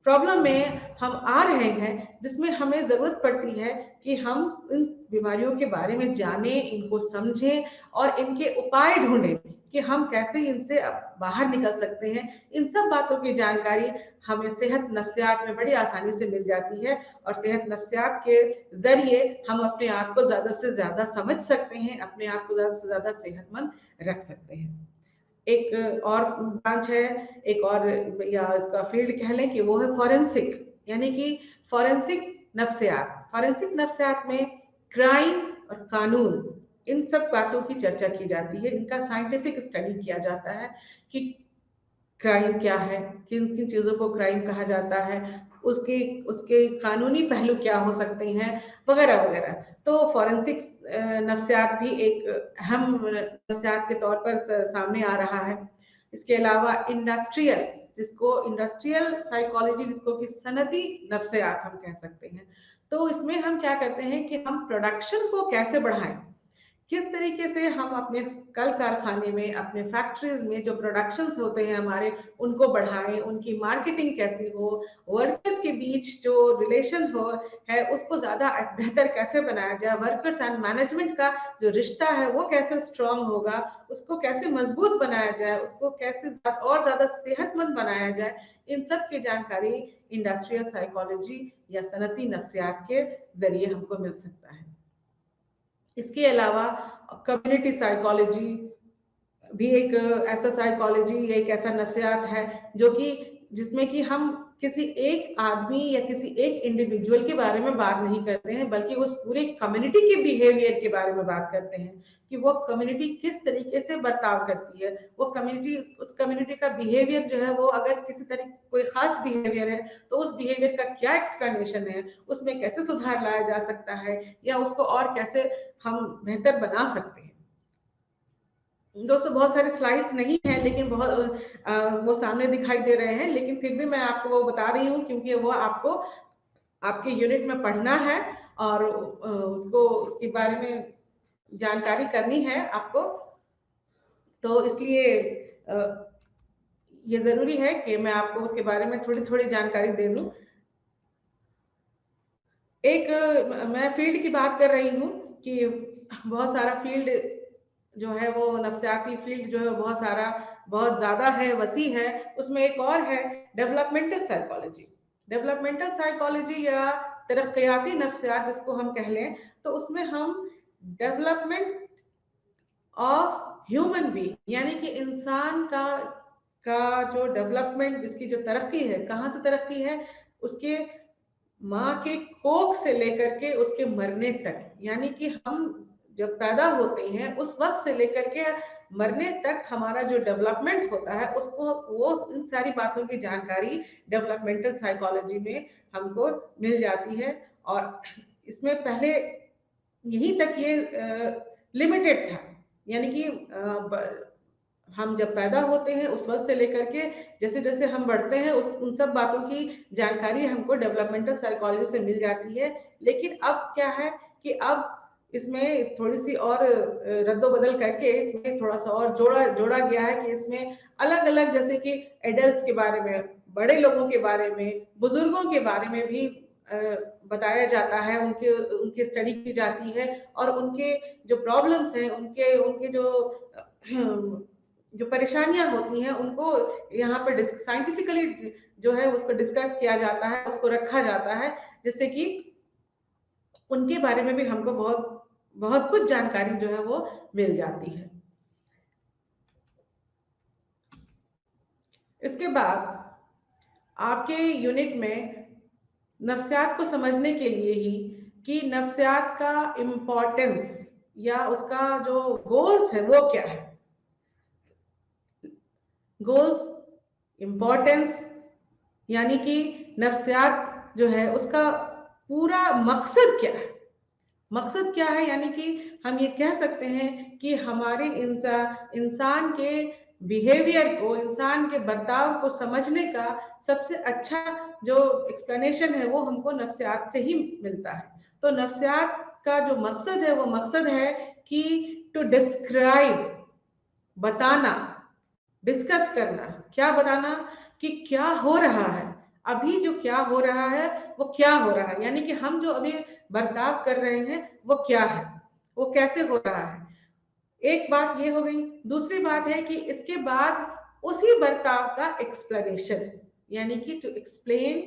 प्रॉब्लम में हम आ रहे हैं जिसमें हमें जरूरत पड़ती है कि हम इन बीमारियों के बारे में जानें, इनको समझें और इनके उपाय ढूंढें कि हम कैसे इनसे बाहर निकल सकते हैं। इन सब बातों की जानकारी हमें सेहत नफ्सियात में बड़ी आसानी से मिल जाती है, और सेहत नफ्सियात के जरिए हम अपने आप को ज्यादा से ज्यादा समझ सकते हैं, अपने आप को ज्यादा से ज्यादा सेहतमंद रख सकते हैं। एक और ब्रांच है, एक और, या इसका फील्ड कह लें कि वो है फॉरेंसिक, यानी कि फॉरेंसिक नफ्सियात। फॉरेंसिक नफ्सियात में क्राइम और कानून, इन सब बातों की चर्चा की जाती है, इनका साइंटिफिक स्टडी किया जाता है कि क्राइम क्या है, किन किन चीजों को क्राइम कहा जाता है, उसके उसके कानूनी पहलू क्या हो सकते हैं, वगैरह वगैरह। तो फॉरेंसिक नफ्सियात भी एक अहम नफ्सियात के तौर पर सामने आ रहा है। इसके अलावा इंडस्ट्रियल, जिसको इंडस्ट्रियल साइकोलॉजी, जिसको कि सनदी नफ्सियात हम कह सकते हैं। तो इसमें हम क्या करते हैं कि हम प्रोडक्शन को कैसे बढ़ाएं, किस तरीके से हम अपने कल कारखाने में, अपने फैक्ट्रीज में जो प्रोडक्शंस होते हैं हमारे, उनको बढ़ाएं, उनकी मार्केटिंग कैसी हो, वर्कर्स के बीच जो रिलेशन हो है उसको ज्यादा बेहतर कैसे बनाया जाए, वर्कर्स एंड मैनेजमेंट का जो रिश्ता है वो कैसे स्ट्रांग होगा, उसको कैसे मजबूत बनाया जाए, उसको कैसे और ज्यादा सेहतमंद बनाया जाए, इन सब की जानकारी इंडस्ट्रियल साइकोलॉजी या सनती नफ्सियात के जरिए हमको मिल सकता है। इसके अलावा कम्युनिटी साइकोलॉजी भी एक ऐसा साइकोलॉजी, एक ऐसा नफ्सियात है जो कि जिसमें कि हम किसी एक आदमी या किसी एक इंडिविजुअल के बारे में बात नहीं करते हैं, बल्कि उस पूरी कम्युनिटी के बिहेवियर के बारे में बात करते हैं कि वो कम्युनिटी किस तरीके से बर्ताव करती है, वो कम्युनिटी, उस कम्युनिटी का बिहेवियर जो है, वो अगर किसी तरह कोई खास बिहेवियर है तो उस बिहेवियर का क्या एक्सप्लेनेशन है, उसमें कैसे सुधार लाया जा सकता है, या उसको और कैसे हम बेहतर बना सकते हैं। दोस्तों बहुत सारे स्लाइड्स नहीं है, लेकिन बहुत वो सामने दिखाई दे रहे हैं, लेकिन फिर भी मैं आपको वो बता रही हूँ क्योंकि वो आपको आपके यूनिट में पढ़ना है और उसको उसके बारे में जानकारी करनी है आपको। तो इसलिए ये जरूरी है कि मैं आपको उसके बारे में थोड़ी थोड़ी जानकारी दे दूं। एक मैं फील्ड की बात कर रही हूँ कि बहुत सारा फील्ड जो है, वो नफ्सियाती फील्ड जो है बहुत सारा, बहुत ज्यादा है, वसी है। उसमें एक और है डेवलपमेंटल साइकोलॉजी। डेवलपमेंटल साइकोलॉजी या तरक्याती नफ्सियात जिसको हम कह लें, तो उसमें हम डेवलपमेंट ऑफ ह्यूमन बीइंग, यानी कि इंसान का जो डेवलपमेंट, इसकी जो तरक्की है, कहाँ से तरक्की है, उसके माँ के कोख से लेकर के उसके मरने तक, यानी कि हम जब पैदा होते हैं उस वक्त से लेकर के मरने तक हमारा जो डेवलपमेंट होता है उसको, वो इन सारी बातों की जानकारी डेवलपमेंटल साइकोलॉजी में हमको मिल जाती है। और इसमें पहले यहीं तक ये लिमिटेड था, यानी कि हम जब पैदा होते हैं उस वक्त से लेकर के जैसे जैसे हम बढ़ते हैं उन सब बातों की जानकारी हमको डेवलपमेंटल साइकोलॉजी से मिल जाती है। लेकिन अब क्या है कि अब इसमें थोड़ी सी और रद्दोबदल करके इसमें थोड़ा सा और जोड़ा गया है कि इसमें अलग अलग, जैसे कि एडल्ट्स के बारे में, बड़े लोगों के बारे में, बुजुर्गों के बारे में भी बताया जाता है, उनके उनकी स्टडी की जाती है और उनके जो प्रॉब्लम्स हैं, उनके उनके जो परेशानियां होती हैं उनको यहाँ पर साइंटिफिकली जो है उसको डिस्कस किया जाता है, उसको रखा जाता है, जिससे कि उनके बारे में भी हमको बहुत बहुत कुछ जानकारी जो है वो मिल जाती है। इसके बाद आपके यूनिट में नफ्सियात को समझने के लिए ही कि नफ्सियात का इम्पोर्टेंस या उसका जो गोल्स है वो क्या है, गोल्स, इम्पोर्टेंस, यानी कि नफ्सियात जो है उसका पूरा मकसद क्या है, मकसद क्या है, यानी कि हम ये कह सकते हैं कि हमारे इंसान के बिहेवियर को, इंसान के बर्ताव को समझने का सबसे अच्छा जो एक्सप्लेनेशन है वो हमको नफ्सियात से ही मिलता है। तो नफ्सियात का जो मकसद है वो मकसद है कि टू डिस्क्राइब, बताना, डिस्कस करना, क्या बताना कि क्या हो रहा है, अभी जो क्या हो रहा है वो क्या हो रहा है, यानी कि हम जो अभी बर्ताव कर रहे हैं वो क्या है, वो कैसे हो रहा है। एक बात ये हो गई। दूसरी बात है कि इसके बाद उसी बर्ताव का एक्सप्लेनेशन, यानी कि टू एक्सप्लेन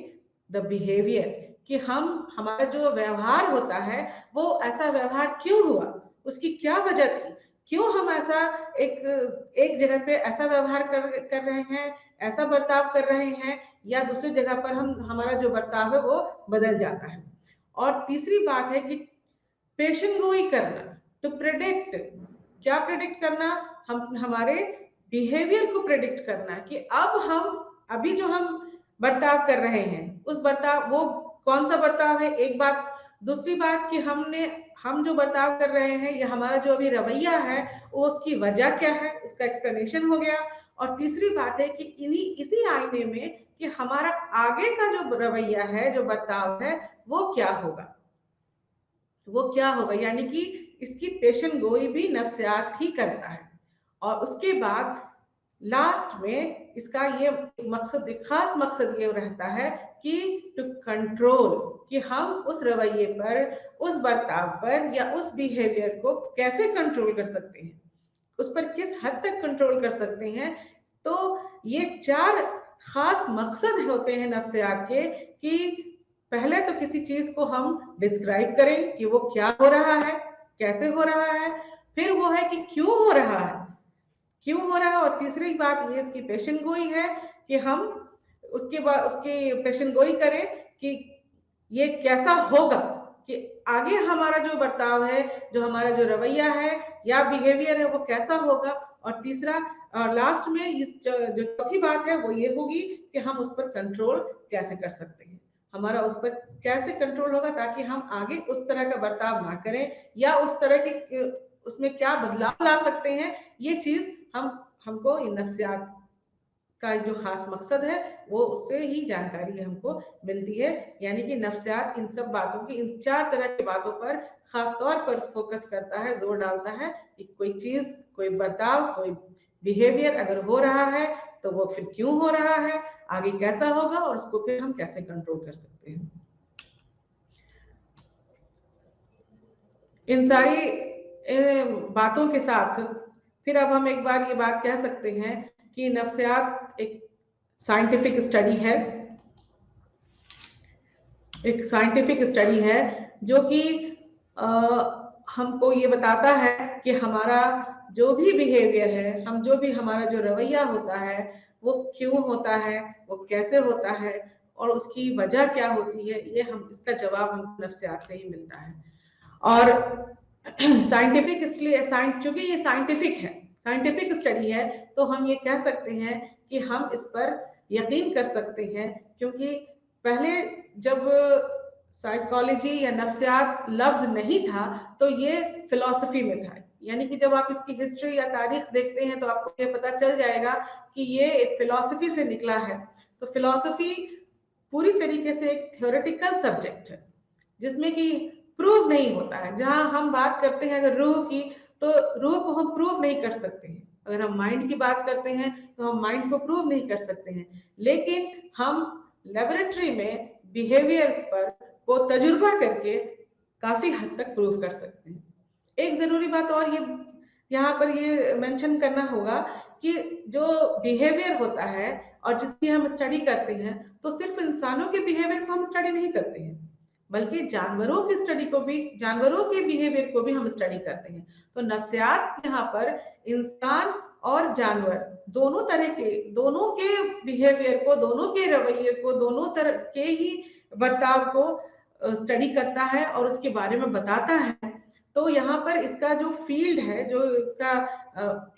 द बिहेवियर, कि हमारा जो व्यवहार होता है वो ऐसा व्यवहार क्यों हुआ, उसकी क्या वजह थी, क्यों हम ऐसा एक जगह पे ऐसा व्यवहार कर रहे हैं, ऐसा बर्ताव कर रहे हैं, या दूसरी जगह पर हमारा जो बर्ताव है वो बदल जाता है। और तीसरी बात है कि पेशन गोई करना, टू प्रेडिक्ट, क्या प्रेडिक्ट करना, हम हमारे बिहेवियर को प्रेडिक्ट करना कि अब हम अभी जो हम बर्ताव कर रहे हैं उस बर्ताव, वो कौन सा बर्ताव है, एक बात। दूसरी बात कि हम जो बर्ताव कर रहे हैं या हमारा जो अभी रवैया है वो उसकी वजह क्या है, उसका एक्सप्लेनेशन हो गया। और तीसरी बात है कि इसी आईने में कि हमारा आगे का जो रवैया है, जो बर्ताव है वो क्या होगा, वो क्या होगा, यानी कि इसकी पेशन गोई भी नफ्सियात ही करता है। और उसके बाद लास्ट में इसका ये मकसद, एक खास मकसद ये रहता है कि टू कंट्रोल, कि हम उस रवैये पर, उस बर्ताव पर या उस बिहेवियर को कैसे कंट्रोल कर सकते हैं, उस पर किस हद तक कंट्रोल कर सकते हैं। तो ये चार खास मकसद होते हैं नफ्सियात के, कि पहले तो किसी चीज को हम डिस्क्राइब करें कि वो क्या हो रहा है, कैसे हो रहा है, फिर वो है कि क्यों हो रहा है, क्यों हो रहा है, और तीसरी बात ये इसकी पेशन गोई है कि हम उसके बाद उसकी पेशन गोई करें कि ये कैसा होगा, कि आगे हमारा जो बर्ताव है, जो हमारा जो रवैया है या बिहेवियर है वो कैसा होगा। और तीसरा और लास्ट में इस जो चौथी बात है वो ये होगी कि हम उस पर कंट्रोल कैसे कर सकते हैं, हमारा उस पर कैसे कंट्रोल होगा ताकि हम आगे उस तरह का बर्ताव ना करें, या उस तरह के उसमें क्या बदलाव ला सकते हैं। ये चीज हमको इन नफ्सियात का जो खास मकसद है वो उससे ही जानकारी हमको मिलती है। यानी कि नफ्सियात इन सब बातों की, इन चार तरह की बातों पर खास तौर पर फोकस करता है, जोर डालता है कि कोई चीज, कोई बर्ताव, कोई बिहेवियर अगर हो रहा है तो वो फिर क्यों हो रहा है, आगे कैसा होगा, और उसको फिर हम कैसे कंट्रोल कर सकते हैं। इन सारी बातों के साथ फिर अब हम एक बार ये बात कह सकते हैं कि नफ्सियात एक साइंटिफिक स्टडी है, एक साइंटिफिक स्टडी है जो कि हमको ये बताता है कि हमारा जो भी बिहेवियर है, हमारा जो रवैया होता है वो क्यों होता है, वो कैसे होता है, और उसकी वजह क्या होती है, ये हम इसका जवाब हमको नफ्सियात से ही मिलता है। और साइंटिफिक इसलिए चूंकि ये साइंटिफिक स्टडी है, तो हम ये कह सकते हैं कि हम इस पर यकीन कर सकते हैं, क्योंकि पहले जब साइकोलॉजी या नफ्सियात लफ्ज नहीं था तो ये फिलॉसफी में था। यानी कि जब आप इसकी हिस्ट्री या तारीख देखते हैं तो आपको ये पता चल जाएगा कि ये फिलॉसफी से निकला है। तो फिलॉसफी पूरी तरीके से एक थ्योरेटिकल सब्जेक्ट है जिसमें कि प्रूव नहीं होता है। जहां हम बात करते हैं अगर रूह की, तो रूह को हम प्रूव नहीं कर सकते हैं। अगर हम माइंड की बात करते हैं तो हम माइंड को प्रूव नहीं कर सकते हैं, लेकिन हम लेबोरेटरी में बिहेवियर पर को तजुर्बा करके काफी हद तक प्रूव कर सकते हैं। एक जरूरी बात और ये यहाँ पर ये मेंशन करना होगा कि जो बिहेवियर होता है और जिसकी हम स्टडी करते हैं, तो सिर्फ इंसानों के बिहेवियर को हम स्टडी नहीं करते हैं, बल्कि जानवरों की स्टडी को भी, जानवरों के बिहेवियर को भी हम स्टडी करते हैं। तो नफ्सियात यहाँ पर इंसान और जानवर दोनों के बिहेवियर को, दोनों के रवैये को, दोनों तरह के ही बर्ताव को स्टडी करता है और उसके बारे में बताता है। तो यहाँ पर इसका जो फील्ड है, जो इसका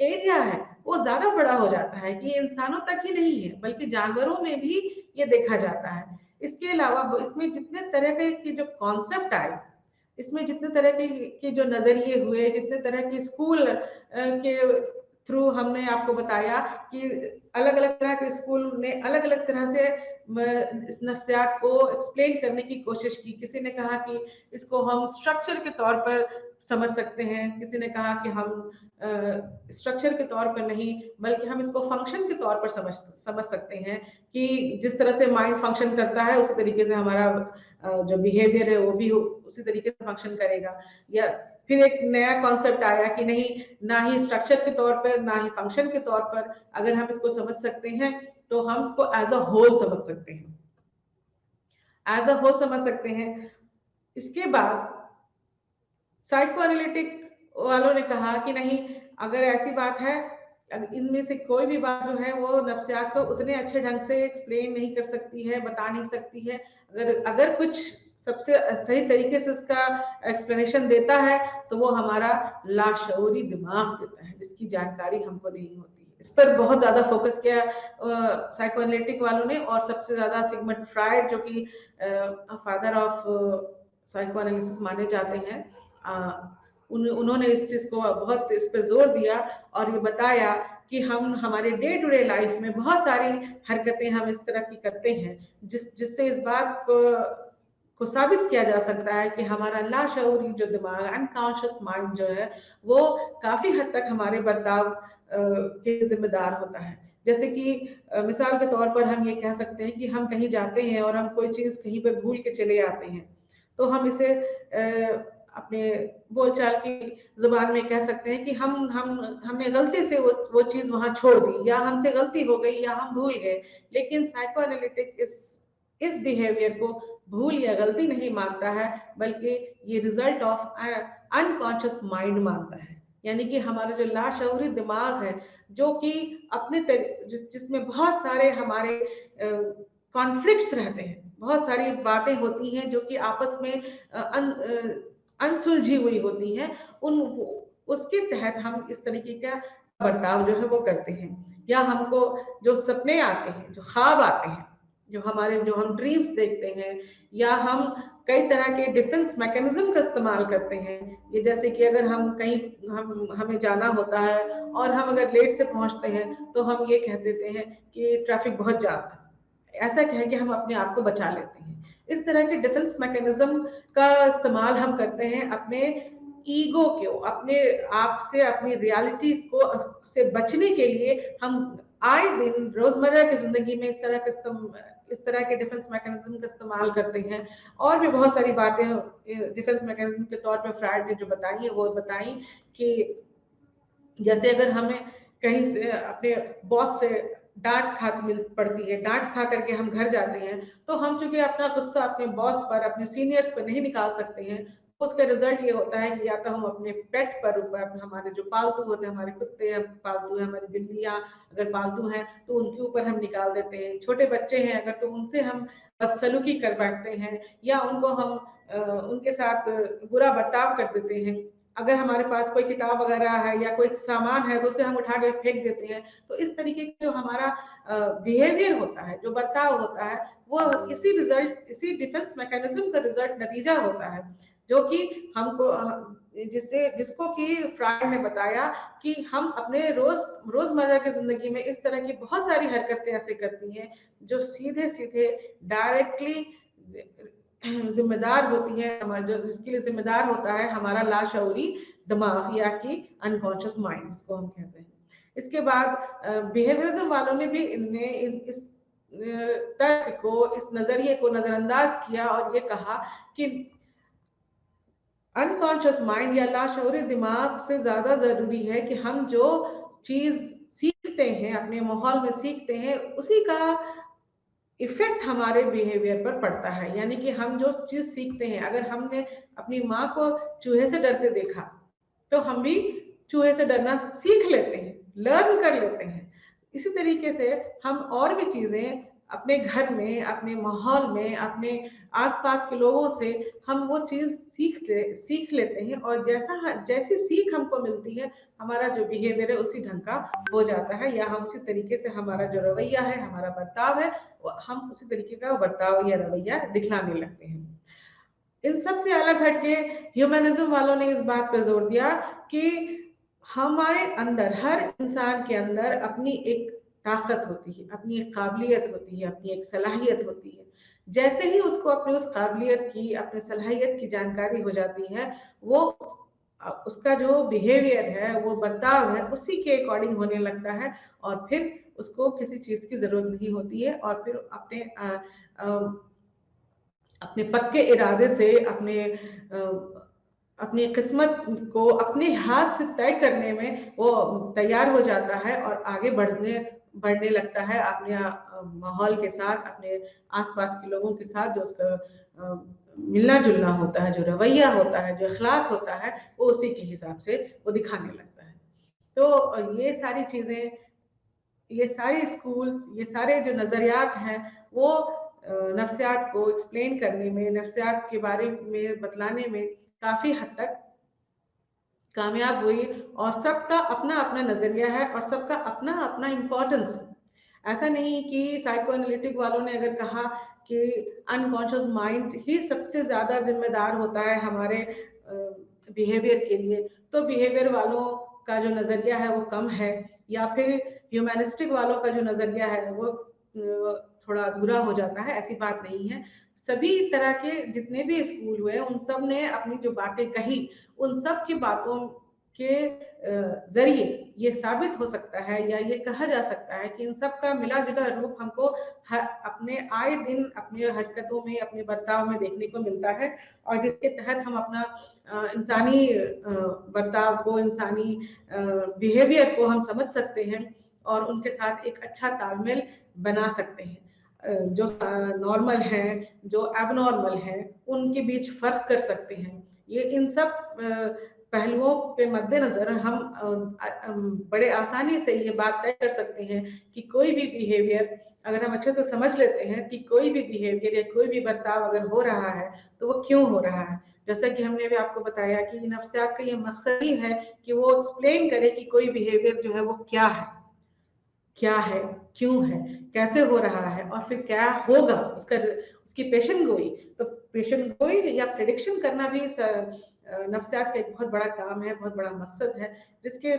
एरिया है, वो ज्यादा बड़ा हो जाता है कि इंसानों तक ही नहीं है बल्कि जानवरों में भी ये देखा जाता है। इसके अलावा इसमें जितने तरह के जो कॉन्सेप्ट आए, इसमें जितने तरह के जो नजरिए हुए, जितने तरह के स्कूल के थ्रू हमने आपको बताया कि अलग अलग तरह के स्कूल ने अलग अलग तरह से इस नफ्सियात को एक्सप्लेन करने की कोशिश की। किसी ने कहा कि इसको हम स्ट्रक्चर के तौर पर समझ सकते हैं, किसी ने कहा कि हम स्ट्रक्चर के तौर पर नहीं बल्कि हम इसको फंक्शन के तौर पर समझ सकते हैं कि जिस तरह से माइंड फंक्शन करता है उसी तरीके से हमारा जो बिहेवियर है वो भी उसी तरीके से फंक्शन करेगा। या फिर एक नया कॉन्सेप्ट आया कि नहीं, ना ही स्ट्रक्चर के तौर पर ना ही फंक्शन के तौर पर अगर हम इसको समझ सकते हैं तो हम इसको एज अ होल समझ सकते हैं, एज अ होल समझ सकते हैं। इसके बाद साइको एनालिटिक वालों ने कहा कि नहीं, अगर ऐसी बात है, इनमें से कोई भी बात जो है वो नफ्सियात को उतने अच्छे ढंग से एक्सप्लेन नहीं कर सकती है, बता नहीं सकती है। अगर कुछ सबसे सही तरीके से इसका एक्सप्लेनेशन देता है तो वो हमारा लाशऊरी दिमाग देता है, जिसकी जानकारी हमको नहीं होती। इस पर बहुत ज्यादा फोकस किया साइको एनालिटिक वालों ने, और सबसे ज्यादा सिगमंड फ्रायड जो कि फादर ऑफ साइको एनालिसिस माने जाते हैं, उन्होंने इस चीज को बहुत इस पर जोर दिया और ये बताया कि हम हमारे डे टू डे लाइफ में बहुत सारी हरकतें हम इस तरह की करते हैं जिससे इस बात को साबित किया जा सकता है कि हमारा लाशऊरी जो दिमाग, अनकॉन्शियस माइंड जो है, वो काफी हद तक हमारे बर्ताव के जिम्मेदार होता है। जैसे कि मिसाल के तौर पर हम ये कह सकते हैं कि हम कहीं जाते हैं और हम कोई चीज कहीं पर भूल के चले आते हैं, तो हम इसे अपने बोलचाल की जुबान में कह सकते हैं कि हमने गलती से वो चीज वहां छोड़ दी, या हमसे गलती हो गई, या हम भूल गए। लेकिन साइको एनालिटिक इस बिहेवियर को भूल या गलती नहीं मानता है, बल्कि ये रिजल्ट ऑफ अनकॉन्शियस माइंड मानता है। यानी कि हमारा जो लाशऊरी दिमाग है, जो कि अपने जिसमें बहुत सारे हमारे कॉन्फ्लिक्ट्स रहते हैं, बहुत सारी बातें होती हैं जो कि आपस में अनसुलझी हुई होती हैं, उसके तहत हम इस तरीके का बर्ताव जो है वो करते हैं। या हमको जो सपने आते हैं, जो ख्वाब आते हैं, जो हम ड्रीम्स देखते हैं, या हम कई तरह के डिफेंस मैकेनिज्म का इस्तेमाल करते हैं। ये जैसे कि अगर हम कहीं हमें जाना होता है और हम अगर लेट से पहुंचते हैं तो हम ये कह देते हैं कि ट्रैफिक बहुत जाम है, ऐसा कह के हम अपने आप को बचा लेते हैं। इस तरह के डिफेंस मैकेनिज्म का इस्तेमाल हम करते हैं अपने ईगो को, अपने आप से, अपनी रियलिटी को से बचने के लिए। हम आए दिन रोजमर्रा की जिंदगी में इस तरह के डिफेंस मैकेनिज्म का इस्तेमाल करते हैं। और भी बहुत सारी बातें डिफेंस मैकेनिज्म के तौर पे फ्रायड ने जो बताई है वो बताई कि जैसे अगर हमें कहीं से अपने बॉस से डांट पड़ती है, डांट खा करके हम घर जाते हैं, तो हम चूंकि अपना गुस्सा अपने बॉस पर, अपने सीनियर्स पर नहीं निकाल सकते हैं, उसका रिजल्ट ये होता है कि या तो हम अपने पेट पर ऊपर, हमारे जो पालतू होते हैं, हमारे कुत्ते हैं पालतू है, हमारी बिल्लियां अगर पालतू हैं तो उनके ऊपर हम निकाल देते हैं। छोटे बच्चे हैं अगर तो उनसे हम बदसलूकी कर बैठते हैं या उनको हम उनके साथ बुरा बर्ताव कर देते हैं। अगर हमारे पास कोई किताब वगैरह है या कोई सामान है तो उसे हम उठा के फेंक देते हैं। तो इस तरीके का जो हमारा बिहेवियर होता है, जो बर्ताव होता है, वो इसी डिफेंस मैकेनिज्म का रिजल्ट नतीजा होता है, जो कि हमको जिसको कि फ्रायड ने बताया कि हम अपने रोजमर्रा की जिंदगी में इस तरह की बहुत सारी हरकतें ऐसे करती हैं जो सीधे सीधे डायरेक्टली जिम्मेदार होती है, जो जिसके लिए जिम्मेदार होता है हमारा लाशऊरी दिमाग या कि अनकॉन्शियस माइंड, इसको हम कहते हैं। इसके बाद बिहेवियरिज्म वालों ने भी इस तर्क को, इस नजरिए को नजरअंदाज किया और ये कहा कि अनकॉन्शियस माइंड या लाशऊरी दिमाग से ज्यादा जरूरी है कि हम जो चीज सीखते हैं, अपने माहौल में सीखते हैं, उसी का इफेक्ट हमारे बिहेवियर पर पड़ता है। यानी कि हम जो चीज सीखते हैं, अगर हमने अपनी माँ को चूहे से डरते देखा तो हम भी चूहे से डरना सीख लेते हैं, लर्न कर लेते हैं। इसी तरीके से हम और भी चीजें अपने घर में, अपने माहौल में, अपने आसपास के लोगों से हम वो चीज सीख लेते हैं और जैसी सीख हमको मिलती है हमारा जो बिहेवियर है उसी ढंग का हो जाता है, या हम उसी तरीके से हमारा जो रवैया है, हमारा बर्ताव है, हम उसी तरीके का बर्ताव या रवैया दिखलाने लगते हैं। इन सब से अलग हटके ह्यूमनिज्म वालों ने इस बात पर जोर दिया कि हमारे अंदर, हर इंसान के अंदर अपनी एक ताकत होती है, अपनी एक काबिलियत होती है, अपनी एक सलाहियत होती है। जैसे ही उसको अपनी उस काबिलियत की, अपनी सलाहियत की जानकारी हो जाती है, वो उसका जो बिहेवियर है, वो बर्ताव है, उसी के अकॉर्डिंग होने लगता है और फिर उसको किसी चीज की जरूरत नहीं होती है और फिर अपने पक्के इरादे से अपनी किस्मत को अपने हाथ से तय करने में वो तैयार हो जाता है और आगे बढ़ने लगता है अपने माहौल के साथ, अपने आसपास के लोगों के साथ। जो उसका मिलना जुलना होता है, जो रवैया होता है, जो अखलाक होता है, वो उसी के हिसाब से वो दिखाने लगता है। तो ये सारी चीजें, ये सारे स्कूल्स, ये सारे जो नजरियात हैं, वो नफ्सियात को एक्सप्लेन करने में, नफ्सियात के बारे में बतलाने में काफी हद तक कामयाब हुई और सबका अपना अपना नजरिया है और सबका अपना अपना इम्पोर्टेंस है। ऐसा नहीं कि साइको एनालिटिक वालों ने अगर कहा कि अनकॉन्शियस माइंड ही सबसे ज्यादा जिम्मेदार होता है हमारे बिहेवियर के लिए, तो बिहेवियर वालों का जो नजरिया है वो कम है, या फिर ह्यूमैनिस्टिक वालों का जो नजरिया है वो थोड़ा अधूरा हो जाता है। ऐसी बात नहीं है। सभी तरह के जितने भी स्कूल हुए उन सब ने अपनी जो बातें कही, उन सब की बातों के जरिए ये साबित हो सकता है या ये कहा जा सकता है कि इन सब का मिला जुला रूप हमको अपने आए दिन अपने हरकतों में, अपने बर्ताव में देखने को मिलता है और जिसके तहत हम अपना इंसानी बर्ताव को, इंसानी बिहेवियर को हम समझ सकते हैं और उनके साथ एक अच्छा तालमेल बना सकते हैं। जो नॉर्मल है, जो एबनॉर्मल है, उनके बीच फर्क कर सकते हैं। ये इन सब पहलुओं के मद्देनजर हम बड़े आसानी से ये बात तय कर सकते हैं कि कोई भी बिहेवियर अगर हम अच्छे से समझ लेते हैं कि कोई भी बिहेवियर या कोई भी बर्ताव अगर हो रहा है तो वो क्यों हो रहा है। जैसा कि हमने भी आपको बताया कि नफ्सियात का ये मकसद ही है कि वो एक्सप्लेन करे कि कोई बिहेवियर जो है वो क्या है, क्यों है, कैसे हो रहा है और फिर क्या होगा, उसकी पेशन गोई। तो पेशन गोई या प्रेडिक्शन करना भी नफ्सियात का एक बहुत बड़ा काम है, बहुत बड़ा मकसद है, जिसके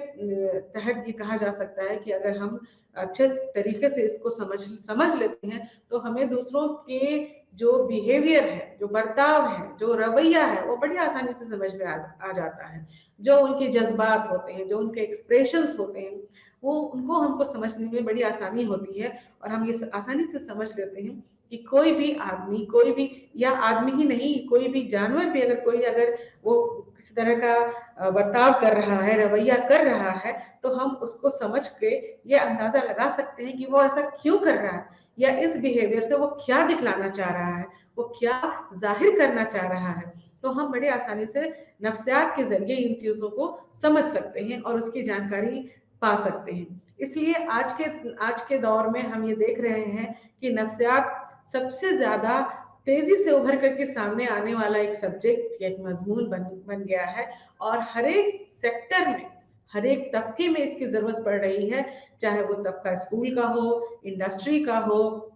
तहत ये कहा जा सकता है कि अगर हम अच्छे तरीके से इसको समझ लेते हैं तो हमें दूसरों के जो बिहेवियर है, जो बर्ताव है, जो रवैया है, वो बड़ी आसानी से समझ में आ जाता है। जो उनके जज्बात होते हैं, जो उनके एक्सप्रेशंस होते हैं, वो उनको हमको समझने में बड़ी आसानी होती है और हम ये आसानी से समझ लेते हैं कि कोई भी आदमी, कोई भी, या आदमी ही नहीं, कोई भी जानवर भी अगर वो किसी तरह का बर्ताव कर रहा है, रवैया कर रहा है, तो हम उसको समझ के ये अंदाजा लगा सकते हैं कि वो ऐसा क्यों कर रहा है या इस बिहेवियर से वो क्या दिखलाना चाह रहा है, वो क्या जाहिर करना चाह रहा है। तो हम बड़े आसानी से नफ्सियात के जरिए इन चीजों को समझ सकते हैं और उसकी जानकारी पा सकते हैं। इसलिए आज के दौर में हम ये देख रहे हैं कि नफ्सियात सबसे ज्यादा तेजी से उभर करके सामने आने वाला एक सब्जेक्ट या एक मजमून बन गया है, और हर एक सेक्टर में, हर एक तबके में इसकी जरूरत पड़ रही है। चाहे वो तबका स्कूल का हो, इंडस्ट्री का हो,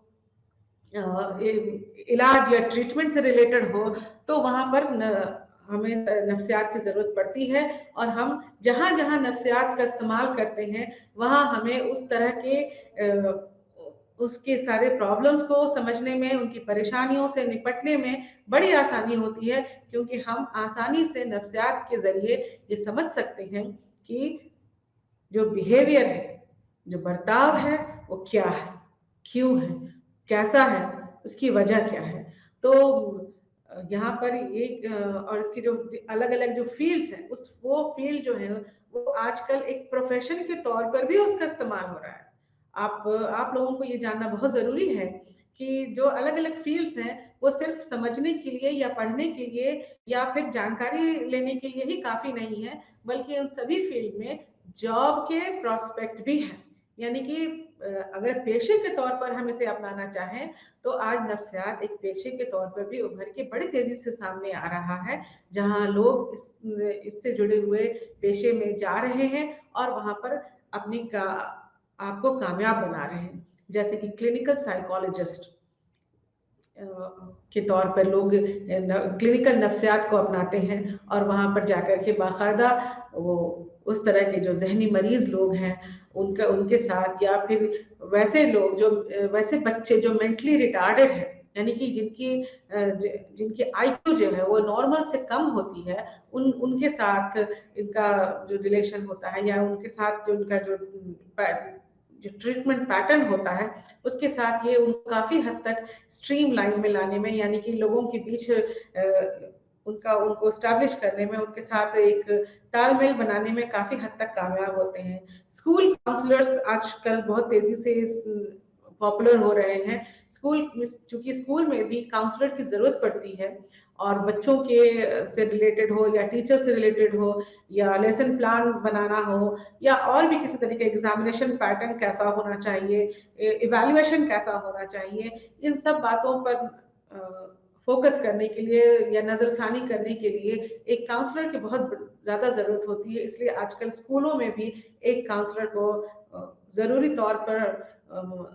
इलाज या ट्रीटमेंट से रिलेटेड हो, तो वहां पर हमें नफ्सियात की जरूरत पड़ती है। और हम जहां जहां नफ्सियात का इस्तेमाल करते हैं वहां हमें उस तरह के उसके सारे प्रॉब्लम्स को समझने में, उनकी परेशानियों से निपटने में बड़ी आसानी होती है, क्योंकि हम आसानी से नफ्सियात के जरिए ये समझ सकते हैं कि जो बिहेवियर है, जो बर्ताव है, वो क्या है, क्यों है, कैसा है, उसकी वजह क्या है। तो यहाँ पर एक और इसकी जो अलग अलग जो फील्ड्स हैं, वो फील्ड जो है वो आजकल एक प्रोफेशन के तौर पर भी उसका इस्तेमाल हो रहा है। आप लोगों को ये जानना बहुत जरूरी है कि जो अलग अलग फील्ड्स हैं वो सिर्फ समझने के लिए या पढ़ने के लिए या फिर जानकारी लेने के लिए ही काफी नहीं है, बल्कि उन सभी फील्ड में जॉब के प्रोस्पेक्ट भी हैं। यानी कि अगर पेशे के तौर पर हम इसे अपनाना चाहें तो आज नफ्सियात एक पेशे के तौर पर भी उभर के बड़ी तेजी से सामने आ रहा है, जहां लोग इससे जुड़े हुए पेशे में जा रहे हैं और वहां पर अपनी आपको कामयाब बना रहे हैं। जैसे कि क्लिनिकल साइकोलॉजिस्ट के तौर पर लोग क्लिनिकल नफ्सियात को अपनाते हैं और वहां पर जाकर के बाकायदा वो उस तरह के जो जहनी मरीज लोग हैं उनके साथ, या फिर वैसे लोग जो वैसे बच्चे जो मेंटली रिटार्डेड है, यानी कि जिनकी आईक्यू जो है वो नॉर्मल से कम होती है, उनके साथ इनका जो रिलेशन होता है या उनके साथ जो उनका जो ट्रीटमेंट पैटर्न होता है उसके साथ ये काफी हद तक स्ट्रीम लाइन में लाने में, यानी कि लोगों के बीच उनको स्टैब्लिश करने में, उनके साथ एक तालमेल बनाने में काफी हद तक कामयाब होते हैं। स्कूल काउंसलर्स आजकल बहुत तेजी से पॉपुलर हो रहे हैं। चूंकि स्कूल में भी काउंसलर की जरूरत पड़ती है, और बच्चों के से रिलेटेड हो या टीचर से रिलेटेड हो या लेसन प्लान बनाना हो या और भी किसी तरीके एग्जामिनेशन पैटर्न कैसा होना चाहिए, इवैल्यूएशन कैसा होना चाहिए, इन सब बातों पर फोकस करने के लिए या नजरसानी करने के लिए एक काउंसलर की बहुत ज्यादा जरूरत होती है। इसलिए आजकल स्कूलों में भी एक काउंसलर को जरूरी तौर पर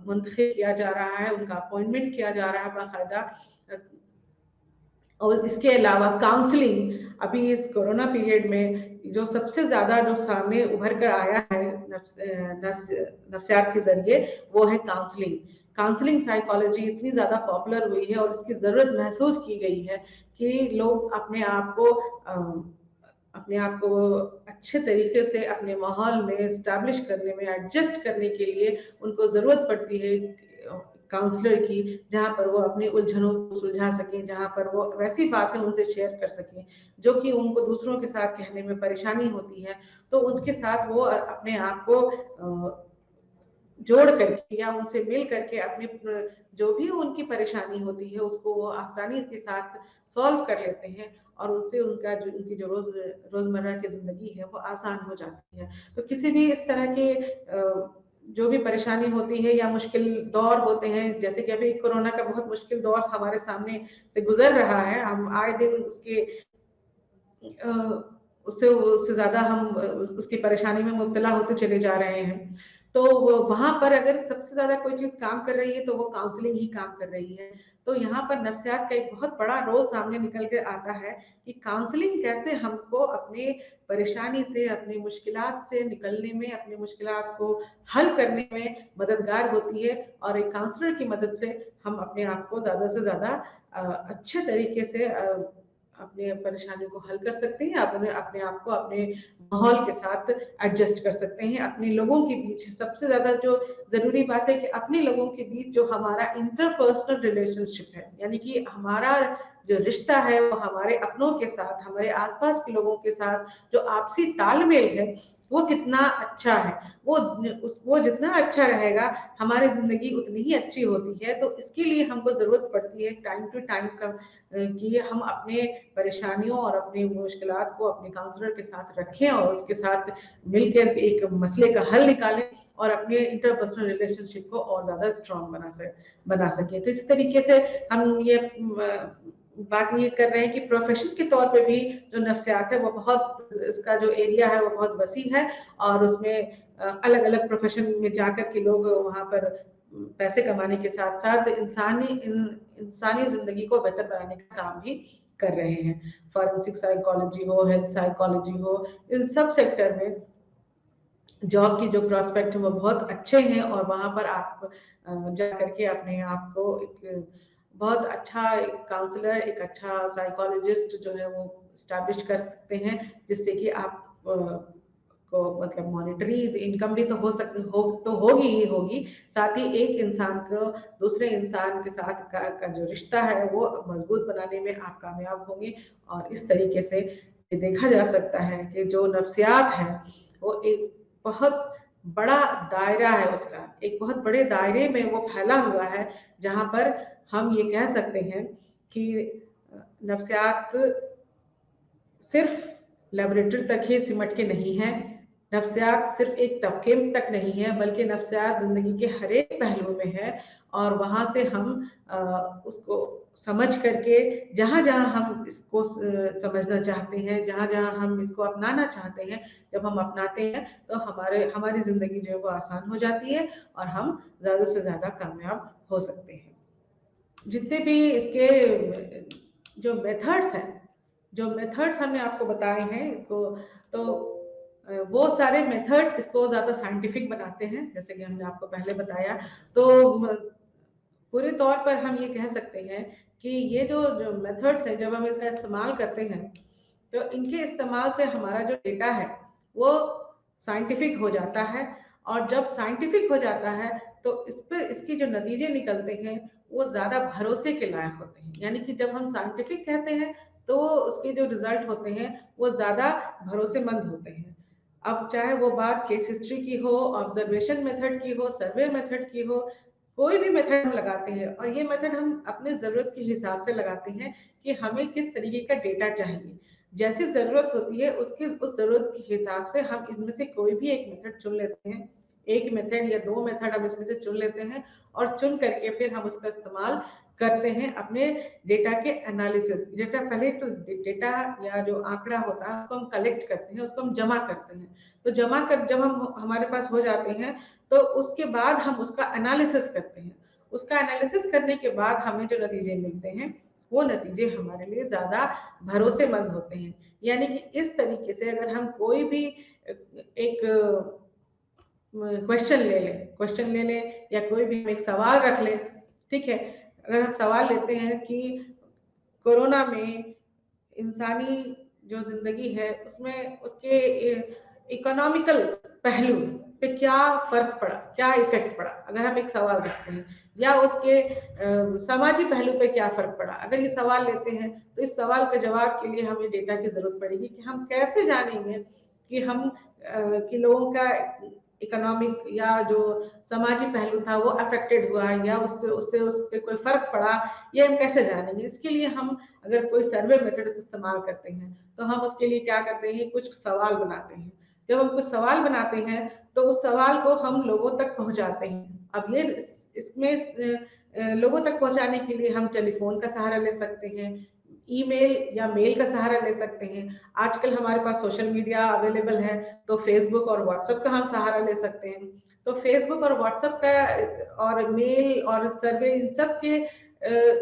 मुंतखब किया जा रहा है, उनका अपॉइंटमेंट किया जा रहा है बाकायदा। और इसके अलावा काउंसलिंग, अभी इस कोरोना पीरियड में जो सबसे ज्यादा जो सामने उभर कर आया है नफ्सियात के जरिए, वो है काउंसलिंग। काउंसलिंग साइकोलॉजी इतनी ज्यादा पॉपुलर हुई है और इसकी जरूरत महसूस की गई है कि लोग अपने आप को अच्छे तरीके से अपने माहौल में एस्टैब्लिश करने में, एडजस्ट करने के लिए उनको जरूरत पड़ती है काउंसलर की, जहां पर वो अपनी उलझनों को सुलझा सकें, जहां पर वो वैसी बातें उनसे शेयर कर सकें जो कि उनको दूसरों के साथ कहने में परेशानी होती है। तो उसके साथ वो अपने आप को जोड़ करके या उनसे मिल करके अपनी जो भी उनकी परेशानी होती है उसको वो आसानी के साथ सॉल्व कर लेते हैं, और उनसे उनकी जो रोजमर्रा की जिंदगी है वो आसान हो जाती है। तो किसी भी इस तरह के जो भी परेशानी होती है या मुश्किल दौर होते हैं, जैसे कि अभी कोरोना का बहुत मुश्किल दौर हमारे सामने से गुजर रहा है, हम आए दिन उससे ज्यादा हम उसकी परेशानी में मुब्तला होते चले जा रहे हैं। तो वहां पर अगर सबसे ज्यादा कोई चीज काम कर रही है तो वो काउंसलिंग ही काम कर रही है। तो यहाँ पर नफ्सियात का एक बहुत बड़ा रोल सामने निकल के आता है कि काउंसलिंग कैसे हमको अपने परेशानी से, अपनी मुश्किलात से निकलने में, अपनी मुश्किलात को हल करने में मददगार होती है। और एक काउंसलर की मदद से हम अपने आप को ज्यादा से ज्यादा अच्छे तरीके से अपने परेशानियों को हल कर सकते हैं, अपने आप को अपने माहौल के साथ एडजस्ट कर सकते हैं। अपने लोगों के बीच सबसे ज्यादा जो जरूरी बात है कि अपने लोगों के बीच जो हमारा इंटरपर्सनल रिलेशनशिप है, यानी कि हमारा जो रिश्ता है वो हमारे अपनों के साथ, हमारे आसपास के लोगों के साथ जो आपसी तालमेल है, वो कितना अच्छा है, वो जितना अच्छा रहेगा हमारी जिंदगी उतनी ही अच्छी होती है। तो इसके लिए हमको जरूरत पड़ती है टाइम टू टाइम का कि हम अपने परेशानियों और अपनी मुश्किलात को अपने काउंसलर के साथ रखें और उसके साथ मिलकर एक मसले का हल निकालें और अपने इंटरपर्सनल रिलेशनशिप को और ज्यादा स्ट्रांग बना सके। तो इस तरीके से हम ये बात ये कर रहे हैं कि प्रोफेशन के तौर पे भी जो नफ्सियात है वो बहुत, इसका जो एरिया है वो बहुत वसी है और उसमें अलग अलग प्रोफेशन में जाकर के लोग वहां पर पैसे कमाने के साथ साथ इंसानी जिंदगी को बेहतर बनाने का काम भी कर रहे हैं। फॉरेंसिक साइकोलॉजी हो, हेल्थ साइकोलॉजी हो, इन सब सेक्टर में जॉब की जो प्रोस्पेक्ट है वो बहुत अच्छे हैं और वहां पर आप जा करके अपने आप को एक बहुत अच्छा काउंसलर, एक अच्छा साइकोलॉजिस्ट जो है वो स्टैब्लिश कर सकते हैं, जिससे कि आप को मतलब मॉनेटरी इनकम भी तो होगी ही होगी, साथ ही एक इंसान को दूसरे इंसान के साथ का जो रिश्ता है वो मजबूत बनाने में आप कामयाब होंगे। और इस तरीके से देखा जा सकता है कि जो नफ्सियात है वो एक बहुत बड़ा दायरा है उसका, एक बहुत बड़े दायरे में वो फैला हुआ है, जहां पर हम ये कह सकते हैं कि नफ्सियात सिर्फ लेबोरेटरी तक ही सिमट के नहीं है, नफ्सियात सिर्फ एक तबके तक नहीं है, बल्कि नफ्सियात जिंदगी के हर एक पहलू में है। और वहां से हम उसको समझ करके जहां जहां हम इसको समझना चाहते हैं, जहां जहां हम इसको अपनाना चाहते हैं, जब हम अपनाते हैं तो हमारी जिंदगी जो है वो आसान हो जाती है और हम ज्यादा से ज्यादा कामयाब हो सकते हैं। जितने भी इसके जो मेथड्स हैं, जो मेथड्स हमने आपको बताए हैं इसको, तो वो सारे मेथड्स इसको ज्यादा साइंटिफिक बनाते हैं, जैसे कि हमने आपको पहले बताया। तो पूरे तौर पर हम ये कह सकते हैं कि ये जो मेथड्स हैं, जब हम इनका इस्तेमाल करते हैं तो इनके इस्तेमाल से हमारा जो डेटा है वो साइंटिफिक हो जाता है। और जब साइंटिफिक हो जाता है तो इस पे इसके जो नतीजे निकलते हैं वो ज्यादा भरोसे के लायक होते हैं। यानी कि जब हम साइंटिफिक कहते हैं तो उसके जो रिजल्ट होते हैं वो ज्यादा भरोसेमंद होते हैं। अब चाहे वो बात केस हिस्ट्री की हो, ऑब्जर्वेशन मेथड की हो, सर्वे मेथड की हो, कोई भी मेथड हम लगाते हैं और ये मेथड हम अपने जरूरत के हिसाब से लगाते हैं कि हमें किस तरीके का डेटा चाहिए। जैसी जरूरत होती है उसकी उस जरूरत के हिसाब से हम इनमें से कोई भी एक मेथड चुन लेते हैं, एक मेथड या दो मेथड हम इसमें से चुन लेते हैं और चुन करके फिर हम उसका इस्तेमाल करते हैं अपने डेटा के एनालिसिस। डेटा पहले तो डेटा या जो आंकड़ा होता है उसको हम कलेक्ट करते हैं, उसको हम जमा करते हैं। तो जमा कर जब हम हमारे पास हो जाते हैं तो उसके बाद हम उसका एनालिसिस करते हैं। उसका एनालिसिस करने के बाद हमें जो नतीजे मिलते हैं वो नतीजे हमारे लिए ज्यादा भरोसेमंद होते हैं। यानी कि इस तरीके से अगर हम कोई भी एक क्वेश्चन ले लें या कोई भी हम एक सवाल रख लें, ठीक है। अगर हम सवाल लेते हैं कि कोरोना में इंसानी जो जिंदगी है उसमें उसके इकोनॉमिकल पहलू पे क्या फर्क पड़ा, क्या इफेक्ट पड़ा, अगर हम एक सवाल रखते हैं, या उसके समाजी पहलू पे क्या फर्क पड़ा, अगर ये सवाल लेते हैं तो इस सवाल के जवाब के लिए हमें डेटा की जरूरत पड़ेगी कि हम कैसे जानेंगे कि हम कि लोगों का इकोनॉमिक या जो समाजी पहलू था वो अफेक्टेड हुआ या उससे उससे उस पर कोई फर्क पड़ा, ये हम कैसे जानेंगे। इसके लिए हम अगर कोई सर्वे मेथड इस्तेमाल करते हैं तो हम उसके लिए क्या करते हैं, कुछ सवाल बनाते हैं। जब हम कुछ सवाल बनाते हैं तो उस सवाल को हम लोगों तक पहुंचाते हैं। अब ये इसमें लोगों तक पहुंचाने के लिए हम टेलीफोन का सहारा ले सकते हैं, ईमेल या मेल का सहारा ले सकते हैं। आजकल हमारे पास सोशल मीडिया अवेलेबल है तो फेसबुक और व्हाट्सएप का हम सहारा ले सकते हैं। तो फेसबुक और व्हाट्सएप का और मेल और सर्वे, इन सब के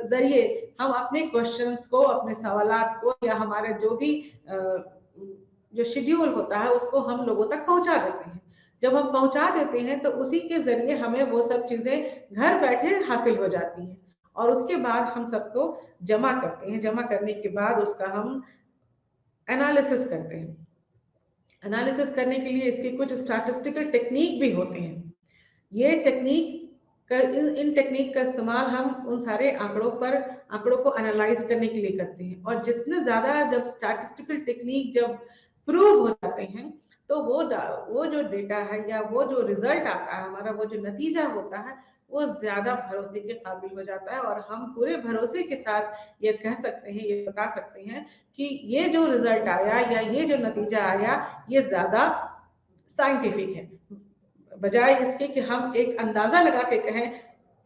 जरिए हम अपने क्वेश्चंस को, अपने सवालात को या हमारे जो भी जो शेड्यूल होता है उसको हम लोगों तक पहुंचा देते हैं। जब हम पहुंचा देते हैं तो उसी के जरिए हमें वो सब चीजें घर बैठे हासिल हो जाती हैं और उसके बाद हम सबको जमा करते हैं। जमा करने के बाद उसका हम एनालिसिस करते हैं। एनालिसिस करने के लिए इसके कुछ स्टैटिस्टिकल टेक्निक भी होते हैं। ये टेक्निक इन टेक्निक का इस्तेमाल हम उन सारे आंकड़ों को एनालाइज करने के लिए करते हैं। और जितने ज्यादा जब स्टैटिस्टिकल टेक्निक जब प्रूव हो जाते हैं तो वो जो डेटा है या वो जो रिजल्ट आता है हमारा, वो जो नतीजा होता है, वो ज्यादा भरोसे के काबिल हो जाता है और हम पूरे भरोसे के साथ ये कह सकते हैं, ये बता सकते हैं कि ये जो रिजल्ट आया या ये जो नतीजा आया, ये ज्यादा साइंटिफिक है, बजाय इसके कि हम एक अंदाजा लगा के कहें।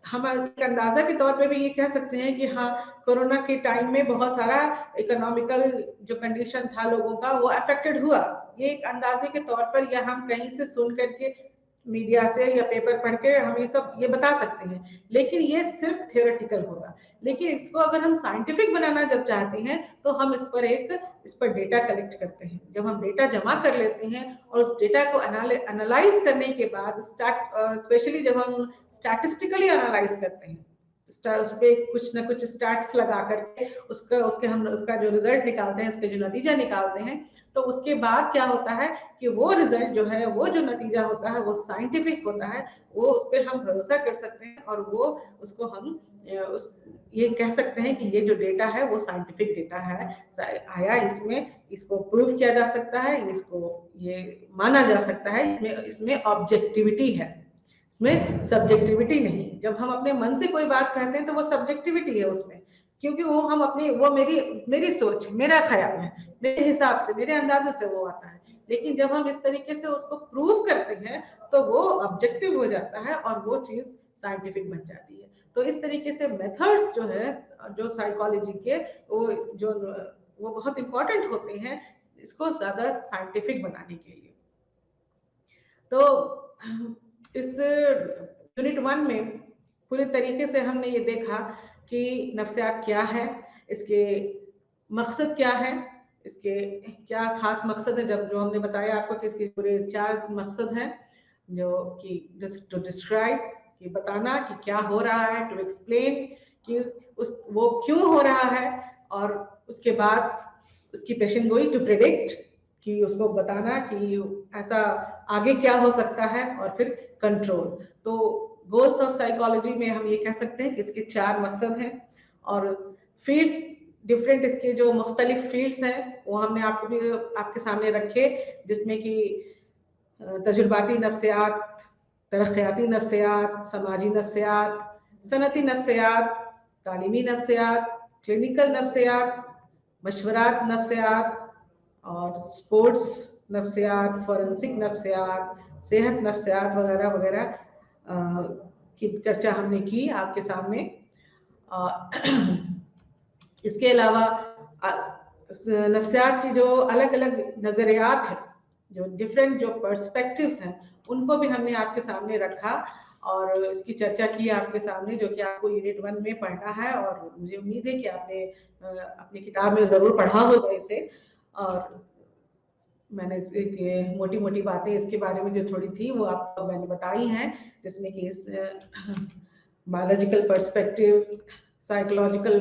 हम एक अंदाजा के तौर पे भी ये कह सकते हैं कि हाँ, कोरोना के टाइम में बहुत सारा इकोनॉमिकल जो कंडीशन था लोगों का, वो अफेक्टेड हुआ। ये एक अंदाजे के तौर पर, या हम कहीं से सुन करके, मीडिया से या पेपर पढ़ के हम ये बता सकते हैं, लेकिन ये सिर्फ थियोरेटिकल होगा। लेकिन इसको अगर हम साइंटिफिक बनाना जब चाहते हैं, तो हम इस पर डेटा कलेक्ट करते हैं। जब हम डेटा जमा कर लेते हैं और उस डेटा को एनालाइज करने के बाद, स्पेशली जब हम स्टैटिस्टिकली एनालाइज करते हैं, उस पे कुछ ना कुछ स्टैट्स लगा करके उसका जो रिजल्ट निकालते हैं, उसके जो नतीजा निकालते हैं, तो उसके बाद क्या होता है कि वो रिजल्ट जो है, वो जो नतीजा होता है, वो साइंटिफिक होता है। वो उस पर हम भरोसा कर सकते हैं और वो उसको हम ये कह सकते हैं कि ये जो डेटा है वो साइंटिफिक डेटा है आया, इसको प्रूव किया जा सकता है, इसको ये माना जा सकता है, इसमें ऑब्जेक्टिविटी है, इसमें सब्जेक्टिविटी नहीं। जब हम अपने मन से कोई बात कहते हैं तो वो सब्जेक्टिविटी है उसमें, क्योंकि वो हम अपनी, वो मेरी सोच, मेरा ख्याल है, मेरे हिसाब से, मेरे अंदाजे से वो आता है। लेकिन जब हम इस तरीके से उसको प्रूव करते हैं, तो वो ऑब्जेक्टिव हो जाता है और वो चीज साइंटिफिक बन जाती है। तो इस तरीके से मेथड्स जो है, जो साइकोलॉजी के, वो बहुत इंपॉर्टेंट होते हैं इसको ज्यादा साइंटिफिक बनाने के लिए। तो इस यूनिट 1 में पूरे तरीके से हमने ये देखा कि नफ्सियात क्या है, इसके मकसद क्या है, इसके क्या खास मकसद है, जब जो हमने बताया आपको कि इसके पूरे 4 मकसद हैं, जो कि टू डिस्क्राइब, कि बताना कि क्या हो रहा है, टू एक्सप्लेन कि वो क्यों हो रहा है, और उसके बाद उसकी पेशेंट गोई टू प्रेडिक्ट, कि उसको बताना कि ऐसा आगे क्या हो सकता है, और फिर कंट्रोल। तो गोल्स ऑफ साइकोलॉजी में हम ये कह सकते हैं कि इसके 4 मकसद हैं, और फील्ड्स डिफरेंट, इसके जो मुख्तलिफ फील्ड्स हैं वो हमने आपके सामने रखे, जिसमें कि तजुर्बाती नफ्सियात, तरक्याती नफ्सियात, समाजी नफ्सियात, सनती नफ्सियात, तालीमी नफ्सियात, क्लिनिकल नफ्सियात, मशवरात नफ्सियात, और स्पोर्ट्स नफ्सियात, फॉरेंसिक नफ्सियात, सेहत नफ्सियात वगैरह वगैरह की चर्चा हमने की आपके सामने। इसके अलावा नफ्सियात की जो अलग अलग नजरियात हैं, जो डिफरेंट जो पर्सपेक्टिव्स हैं, उनको भी हमने आपके सामने रखा और इसकी चर्चा की आपके सामने, जो कि आपको यूनिट 1 में पढ़ना है, और मुझे उम्मीद है कि आपने अपनी किताब में जरूर पढ़ा होगा इसे। और मैंने मोटी मोटी बातें इसके बारे में जो थोड़ी थी वो आपको मैंने बताई हैं, जिसमें कि इस biological perspective, psychological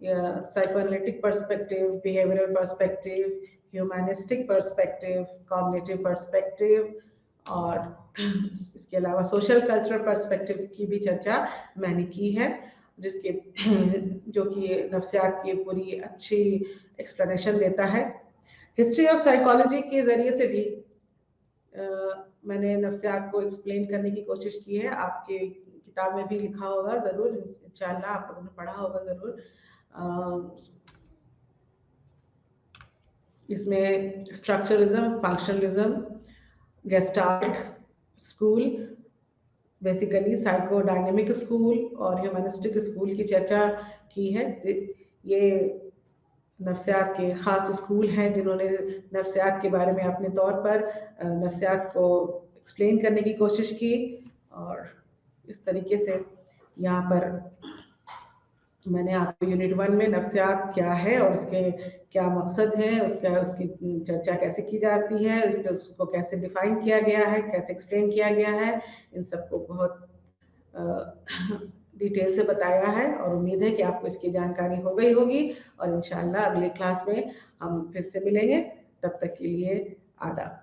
psychoanalytic perspective, behavioural perspective, humanistic perspective, cognitive perspective, और इसके अलावा सोशल कल्चरल पर्सपेक्टिव की भी चर्चा मैंने की है, जिसके जो कि नफ्सियात की पूरी अच्छी एक्सप्लेनेशन देता है। हिस्ट्री ऑफ साइकोलॉजी के जरिए से भी मैंने नफ्सियात को एक्सप्लेन करने की कोशिश की है। आपके किताब में भी लिखा होगा जरूर, इंशाल्लाह आप लोगों ने पढ़ा होगा जरूर। इसमें structuralism, functionalism, gestalt school, basically psychodynamic school और ह्यूमनिस्टिक स्कूल की चर्चा की है। ये नफ्सियात के ख़ास स्कूल हैं जिन्होंने नफ्सियात के बारे में अपने तौर पर नफ्सियात को एक्सप्लेन करने की कोशिश की, और इस तरीके से यहाँ पर मैंने आपको यूनिट 1 में नफ्सियात क्या है और उसके क्या मकसद है, उसकी चर्चा कैसे की जाती है, उसको कैसे डिफाइन किया गया है, कैसे एक्सप्लेन किया गया है, इन सबको बहुत डिटेल से बताया है। और उम्मीद है कि आपको इसकी जानकारी हो गई होगी, और इंशाल्लाह अगली क्लास में हम फिर से मिलेंगे। तब तक के लिए आदाब।